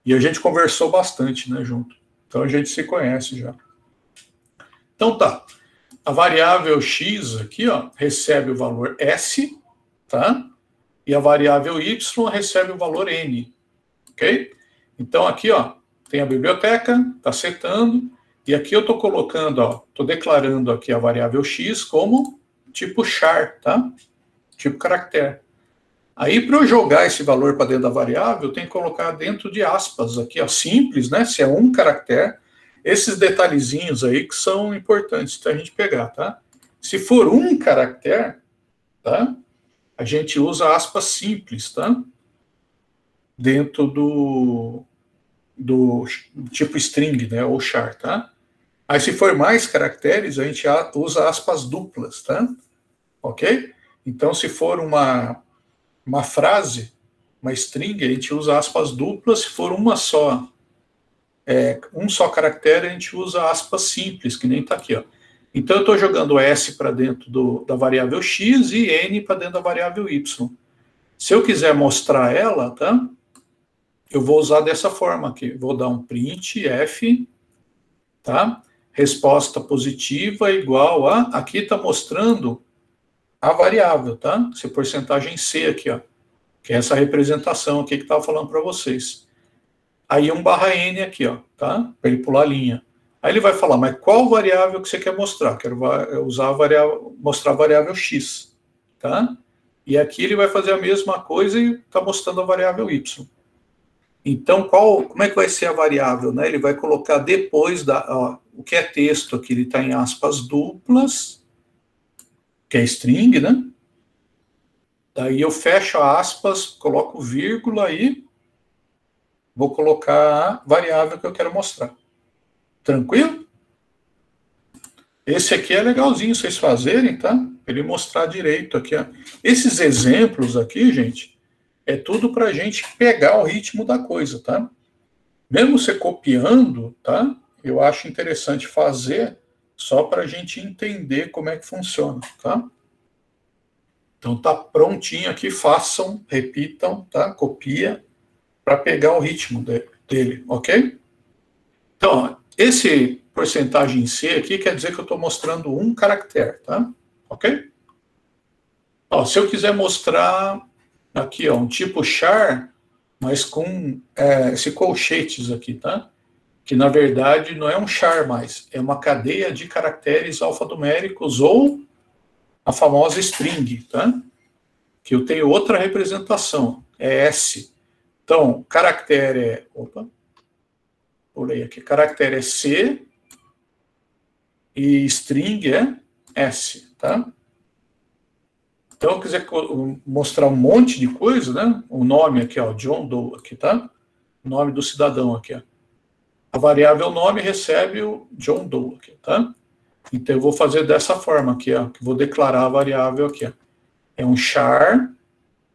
E a gente conversou bastante, né, junto. Então a gente se conhece já. Então tá. A variável x aqui, ó, recebe o valor s, tá? E a variável y recebe o valor n, ok? Então aqui, ó, tem a biblioteca, tá setando, e aqui eu tô colocando, ó, tô declarando aqui a variável x como tipo char, tá? Tipo caractere. Aí, para eu jogar esse valor para dentro da variável, eu tenho que colocar dentro de aspas aqui, ó, simples, né? Se é um caractere, esses detalhezinhos aí que são importantes para a gente pegar, tá? Se for um caractere, tá? A gente usa aspas simples, tá? Dentro do tipo string, né? Ou char, tá? Aí, se for mais caracteres, a gente usa aspas duplas, tá? Ok? Então, se for uma frase, uma string, a gente usa aspas duplas. Se for uma só, um só caractere, a gente usa aspas simples, que nem está aqui, ó. Então, eu estou jogando S para dentro da variável X e N para dentro da variável Y. Se eu quiser mostrar ela, tá? Eu vou usar dessa forma aqui. Vou dar um print F, tá? Resposta positiva igual a... Aqui está mostrando a variável, tá? Essa porcentagem C aqui, ó. Que é essa representação aqui que estava falando para vocês. Aí um barra N aqui, ó, tá? Para ele pular a linha. Aí ele vai falar, mas qual variável que você quer mostrar? Quero usar a variável, mostrar a variável X, tá? E aqui ele vai fazer a mesma coisa e está mostrando a variável Y. Então, como é que vai ser a variável, né? Ele vai colocar depois o que é texto aqui, ele está em aspas duplas, que é string, né? Daí eu fecho aspas, coloco vírgula aí, vou colocar a variável que eu quero mostrar. Tranquilo? Esse aqui é legalzinho vocês fazerem, tá? Para ele mostrar direito aqui, ó. Esses exemplos aqui, gente, é tudo para a gente pegar o ritmo da coisa, tá? Mesmo você copiando, tá? Eu acho interessante fazer só para a gente entender como é que funciona, tá? Então tá prontinho aqui, façam, repitam, tá? Copia para pegar o ritmo dele, ok? Então, esse porcentagem C aqui quer dizer que eu estou mostrando um caractere, tá? Ok? Ó, se eu quiser mostrar aqui, ó, um tipo char, mas com esse colchetes aqui, tá? Que na verdade não é um char mais, é uma cadeia de caracteres alfanuméricos ou a famosa string, tá? Que eu tenho outra representação, é S. Então, caractere é... Opa, pulei aqui. Caractere é C e string é S, tá? Então, eu quiser mostrar um monte de coisa, né? O nome aqui, ó, John Doe aqui, tá? O nome do cidadão aqui, ó. A variável nome recebe o John Doe aqui, tá? Então, eu vou fazer dessa forma aqui, ó, que vou declarar a variável aqui, ó. É um char,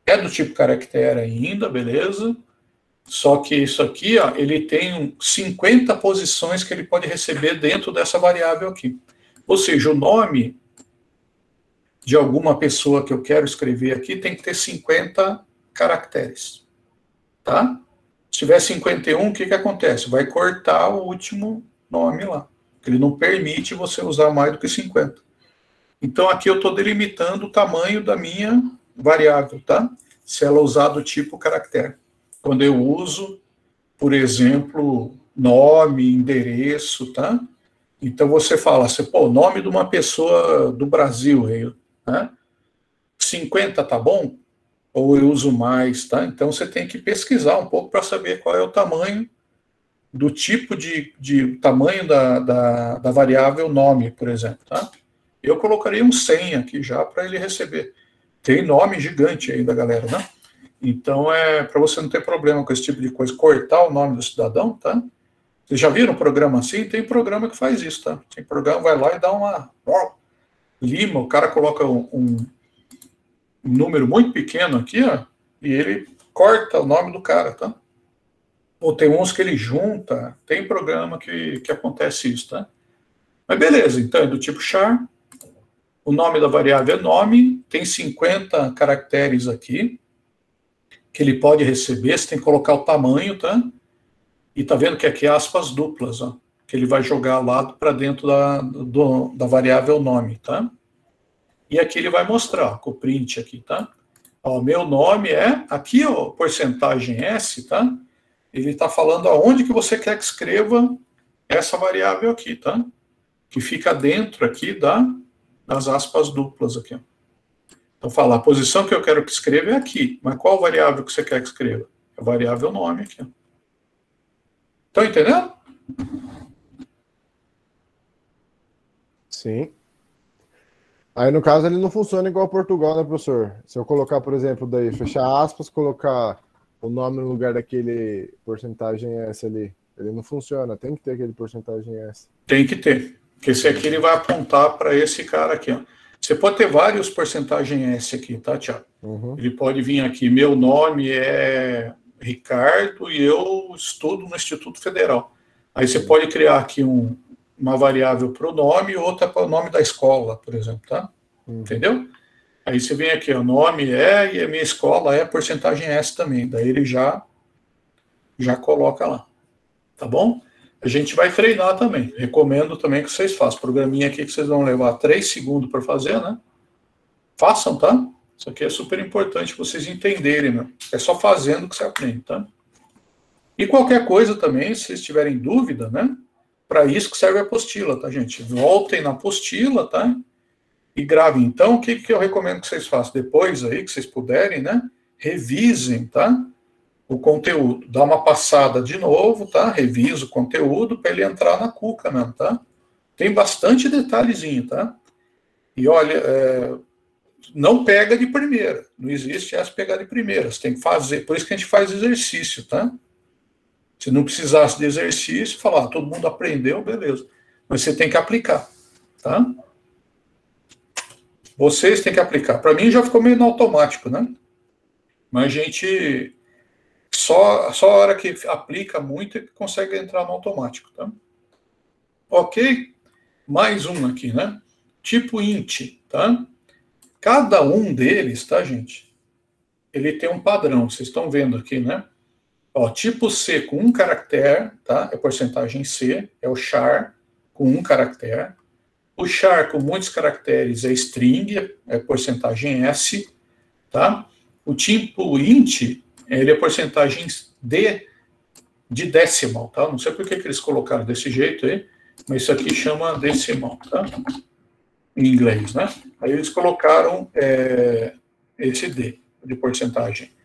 é do tipo caractere ainda, beleza? Só que isso aqui, ó, ele tem 50 posições que ele pode receber dentro dessa variável aqui. Ou seja, o nome de alguma pessoa que eu quero escrever aqui tem que ter 50 caracteres, tá? Se tiver 51, o que acontece? Vai cortar o último nome lá. Ele não permite você usar mais do que 50. Então, aqui eu estou delimitando o tamanho da minha variável, tá? se ela usar do tipo caractere. Quando eu uso, por exemplo, nome, endereço, tá? Então você fala assim, pô, nome de uma pessoa do Brasil, né? 50 tá bom? Ou eu uso mais, tá? Então você tem que pesquisar um pouco para saber qual é o tamanho do tipo de tamanho da variável nome, por exemplo, tá? Eu colocaria um 100 aqui já para ele receber. Tem nome gigante aí da galera, né? Então, para você não ter problema com esse tipo de coisa, cortar o nome do cidadão, tá? Vocês já viram um programa assim? Tem programa que faz isso, tá? Tem programa, vai lá e dá uma... lima, o cara coloca um número muito pequeno aqui, ó, e ele corta o nome do cara, tá? Ou tem uns que ele junta, tem programa que acontece isso, tá? Mas beleza, então é do tipo char, o nome da variável é nome, tem 50 caracteres aqui, que ele pode receber, você tem que colocar o tamanho, tá? E tá vendo que aqui é aspas duplas, ó, que ele vai jogar lá para dentro da variável nome, tá? E aqui ele vai mostrar, ó, com o print aqui, tá? Ó, meu nome é, aqui, ó, porcentagem S, tá? Ele está falando aonde que você quer que escreva essa variável aqui, tá? Que fica dentro aqui das aspas duplas aqui, ó. Então fala, a posição que eu quero que escreva é aqui, mas qual variável que você quer que escreva? É a variável nome aqui, ó. Estão entendendo? Sim. Aí, no caso, ele não funciona igual Portugal, né, professor? Se eu colocar, por exemplo, daí, fechar aspas, colocar o nome no lugar daquele porcentagem S ali, ele não funciona. Tem que ter aquele porcentagem S. Tem que ter. Porque esse aqui ele vai apontar para esse cara aqui, ó. Você pode ter vários porcentagem S aqui, tá, Tiago? Uhum. Ele pode vir aqui, meu nome é Ricardo e eu estudo no Instituto Federal. Aí você pode criar aqui uma variável para o nome e outra para o nome da escola, por exemplo, tá? Entendeu? Aí você vem aqui, o nome e a minha escola é porcentagem S também. Daí ele já coloca lá. Tá bom? A gente vai treinar também. Recomendo também que vocês façam. Programinha aqui que vocês vão levar 3 segundos para fazer, né? Façam, tá? Isso aqui é super importante vocês entenderem, né? É só fazendo que você aprende, tá? E qualquer coisa também, se vocês tiverem dúvida, né? Para isso que serve a apostila, tá, gente? Voltem na apostila, tá? E gravem. Então, o que eu recomendo que vocês façam? Depois aí, que vocês puderem, né? Revisem, tá? O conteúdo. Dá uma passada de novo, tá? Revisa o conteúdo para ele entrar na cuca mesmo, tá? Tem bastante detalhezinho, tá? E olha, não pega de primeira. Não existe essa pegar de primeira. Você tem que fazer. Por isso que a gente faz exercício, tá? Se não precisasse de exercício, falar, todo mundo aprendeu, beleza. Mas você tem que aplicar, tá? Vocês têm que aplicar. Para mim já ficou meio no automático, né? Mas a gente... Só a hora que aplica muito é que consegue entrar no automático, tá? Ok? Mais um aqui, né? Tipo int, tá? Cada um deles, tá, gente? Ele tem um padrão, vocês estão vendo aqui, né? Ó, tipo C com 1 caractere, tá? É porcentagem C, é o char com 1 caractere. O char com muitos caracteres é string, é porcentagem S, tá? O tipo int, ele é porcentagem D de decimal, tá? Não sei por que eles colocaram desse jeito aí, mas isso aqui chama decimal, tá? Em inglês, né? Aí eles colocaram esse D de porcentagem.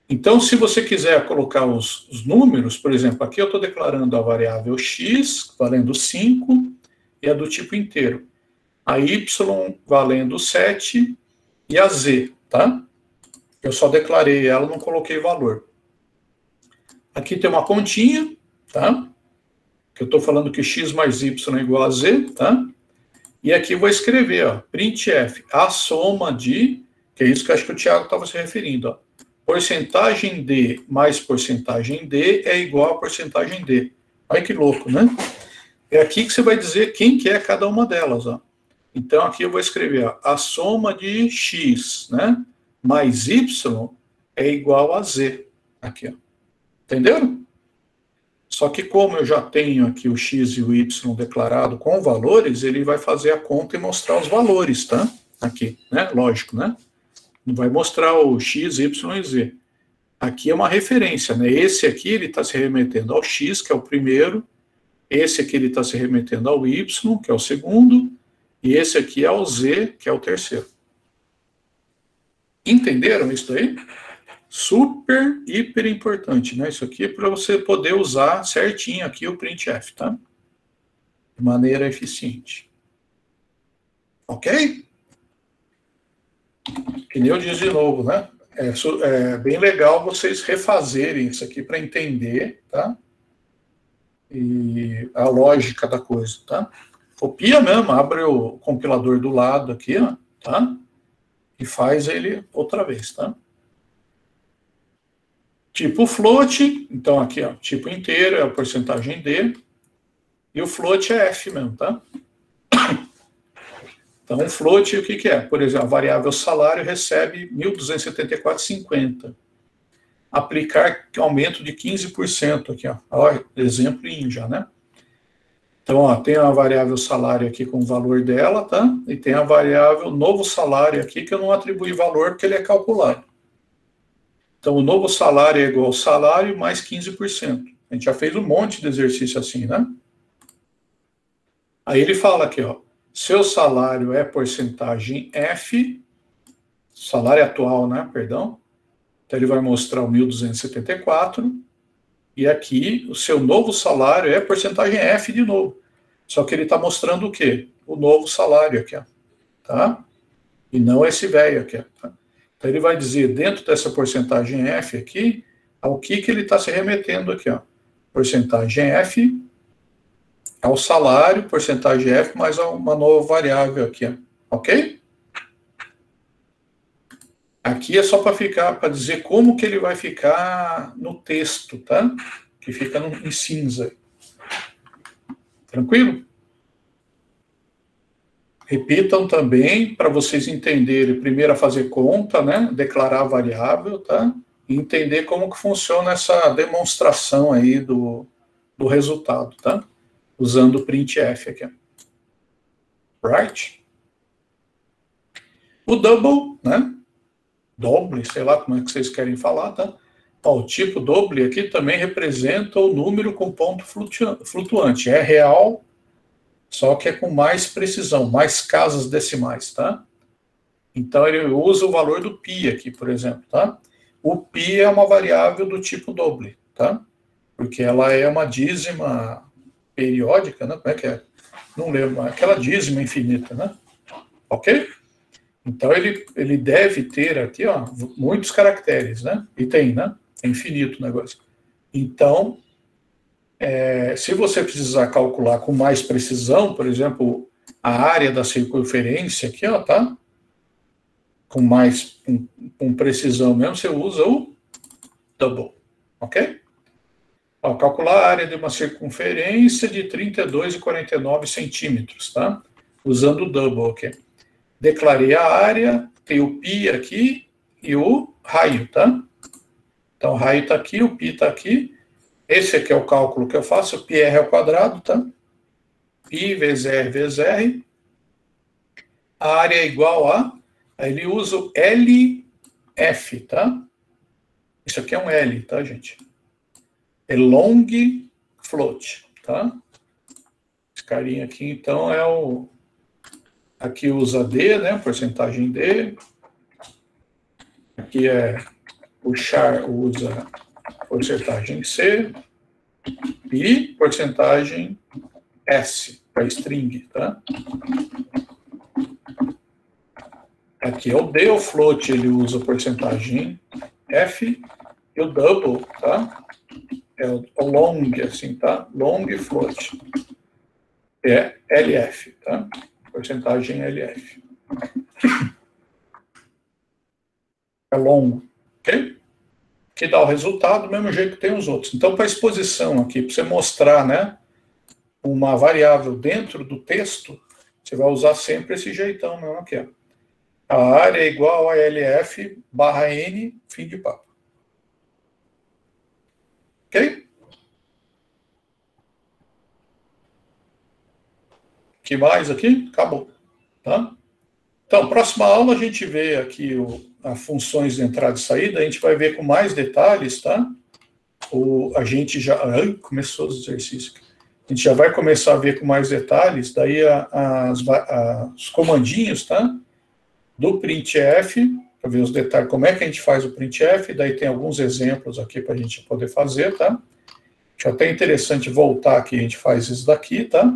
Então, se você quiser colocar os números, por exemplo, aqui eu estou declarando a variável x valendo 5 e a do tipo inteiro. A y valendo 7 e a z, tá? Eu só declarei ela, não coloquei valor. Aqui tem uma continha, tá? Que eu estou falando que x mais y é igual a z, tá? E aqui eu vou escrever, ó, printf, a soma de, que é isso que eu acho que o Thiago estava se referindo, ó. Porcentagem D mais porcentagem D é igual a porcentagem D. Olha que louco, né? É aqui que você vai dizer quem que é cada uma delas, ó. Então, aqui eu vou escrever, ó, a soma de x, né, mais y é igual a z. Aqui, ó. Entenderam? Só que como eu já tenho aqui o x e o y declarado com valores, ele vai fazer a conta e mostrar os valores, tá? Aqui, né? Lógico, né? Não vai mostrar o x, y e z. Aqui é uma referência, né? Esse aqui ele está se remetendo ao x, que é o primeiro. Esse aqui ele está se remetendo ao y, que é o segundo. E esse aqui é ao z, que é o terceiro. Entenderam isso daí? Super, hiper importante, né? Isso aqui é para você poder usar certinho aqui o printf, tá? De maneira eficiente. Ok? Que nem eu disse de novo, né? É bem legal vocês refazerem isso aqui para entender, tá? E a lógica da coisa, tá? Copia mesmo, abre o compilador do lado aqui, ó, tá? E faz ele outra vez, tá? Tipo float, então aqui, ó, tipo inteiro é a porcentagem D, e o float é F mesmo, tá? Então, o float, o que que é? Por exemplo, a variável salário recebe 1.274,50. Aplicar aumento de 15% aqui, ó. Ó, exemplinho já, né? Então, ó, tem a variável salário aqui com o valor dela, tá? E tem a variável novo salário aqui, que eu não atribuí valor porque ele é calculado. Então, o novo salário é igual ao salário mais 15%. A gente já fez um monte de exercício assim, né? Aí ele fala aqui, ó, seu salário é porcentagem F, salário atual, né, perdão. Então, ele vai mostrar o 1.274, e aqui o seu novo salário é porcentagem F de novo. Só que ele está mostrando o quê? O novo salário aqui, ó, tá? E não esse velho aqui, ó, tá? Então, ele vai dizer, dentro dessa porcentagem F aqui, ao que ele está se remetendo aqui, ó. Porcentagem F ao salário, porcentagem F, mais uma nova variável aqui, ó. Ok? Aqui é só para dizer como que ele vai ficar no texto, tá? Que fica em cinza. Tranquilo? Repitam também, para vocês entenderem, primeiro a fazer conta, né? Declarar a variável, tá? E entender como que funciona essa demonstração aí do resultado, tá? Usando o printf aqui. Right? O double, né? Doble, sei lá como é que vocês querem falar, tá? Ó, o tipo doble aqui também representa o número com ponto flutuante. É real, só que é com mais precisão, mais casas decimais, tá? Então, ele usa o valor do π aqui, por exemplo, tá? O π é uma variável do tipo doble, tá? Porque ela é uma dízima periódica, né? Como é que é? Não lembro, aquela dízima infinita, né? Ok? Então, ele deve ter aqui, ó, muitos caracteres, né? E tem, né? É infinito o negócio. Então, se você precisar calcular com mais precisão, por exemplo, a área da circunferência aqui, ó, tá? Com precisão mesmo, você usa o double, ok? Ó, calcular a área de uma circunferência de 32,49 centímetros, tá? Usando o double, ok? Declarei a área, tem o π aqui e o raio, tá? Então, o raio está aqui, o π está aqui. Esse aqui é o cálculo que eu faço, πr ao quadrado, tá? π vezes r. A área é igual a... Aí ele usa o LF, tá? Isso aqui é um L, tá, gente? É long float, tá? Esse carinha aqui, então, é o... Aqui usa D, né? Porcentagem D. Aqui é o char usa porcentagem C. E porcentagem S, para string, tá? Aqui é o D, o float, ele usa porcentagem F. E o double, tá? É o long, assim, tá? Long float. É LF, tá? Porcentagem LF. É longo, ok? Que dá o resultado do mesmo jeito que tem os outros. Então, para exposição aqui, para você mostrar, né, uma variável dentro do texto, você vai usar sempre esse jeitão mesmo aqui, ó. A área é igual a LF barra N, fim de papo. Ok? Que mais aqui? Acabou, tá? Então, próxima aula a gente vê aqui as funções de entrada e saída, a gente vai ver com mais detalhes, tá? A gente já... Ai, começou os exercícios. A gente já vai começar a ver com mais detalhes, daí os comandinhos, tá? Do printf, para ver os detalhes, como é que a gente faz o printf, daí tem alguns exemplos aqui para a gente poder fazer, tá? Acho até interessante voltar aqui, a gente faz isso daqui, tá?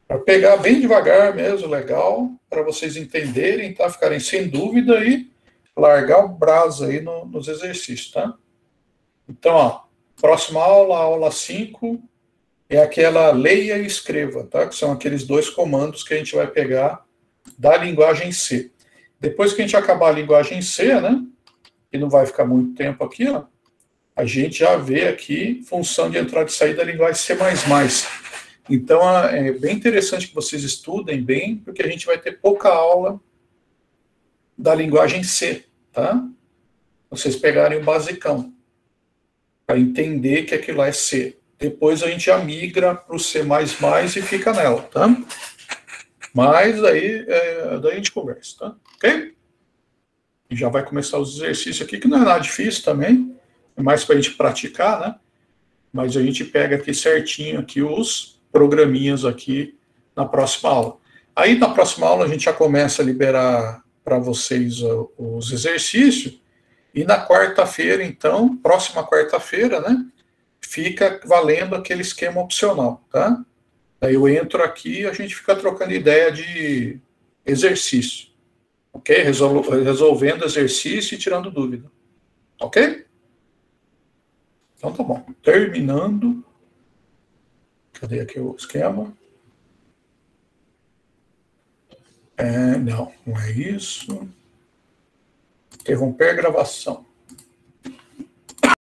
Para pegar bem devagar mesmo, legal, para vocês entenderem, tá? Ficarem sem dúvida e largar o braço aí nos exercícios, tá? Então, ó, próxima aula, aula 5, é aquela leia e escreva, tá? Que são aqueles 2 comandos que a gente vai pegar da linguagem C. Depois que a gente acabar a linguagem C, né? E não vai ficar muito tempo aqui, ó. A gente já vê aqui função de entrada e saída da linguagem C++. Então, é bem interessante que vocês estudem bem, porque a gente vai ter pouca aula da linguagem C, tá? Vocês pegarem o basicão, para entender que aquilo lá é C. Depois a gente já migra para o C++ e fica nela, tá? Mas daí a gente conversa, tá? Ok? E já vai começar os exercícios aqui, que não é nada difícil também, é mais para a gente praticar, né? Mas a gente pega aqui certinho aqui os programinhas aqui na próxima aula. Aí na próxima aula a gente já começa a liberar para vocês os exercícios, e na quarta-feira, então, próxima quarta-feira, né? Fica valendo aquele esquema opcional, tá? Daí eu entro aqui e a gente fica trocando ideia de exercício, ok? Resolvendo exercício e tirando dúvida, ok? Então tá bom. Terminando. Cadê aqui o esquema? Não é isso. Interromper a gravação.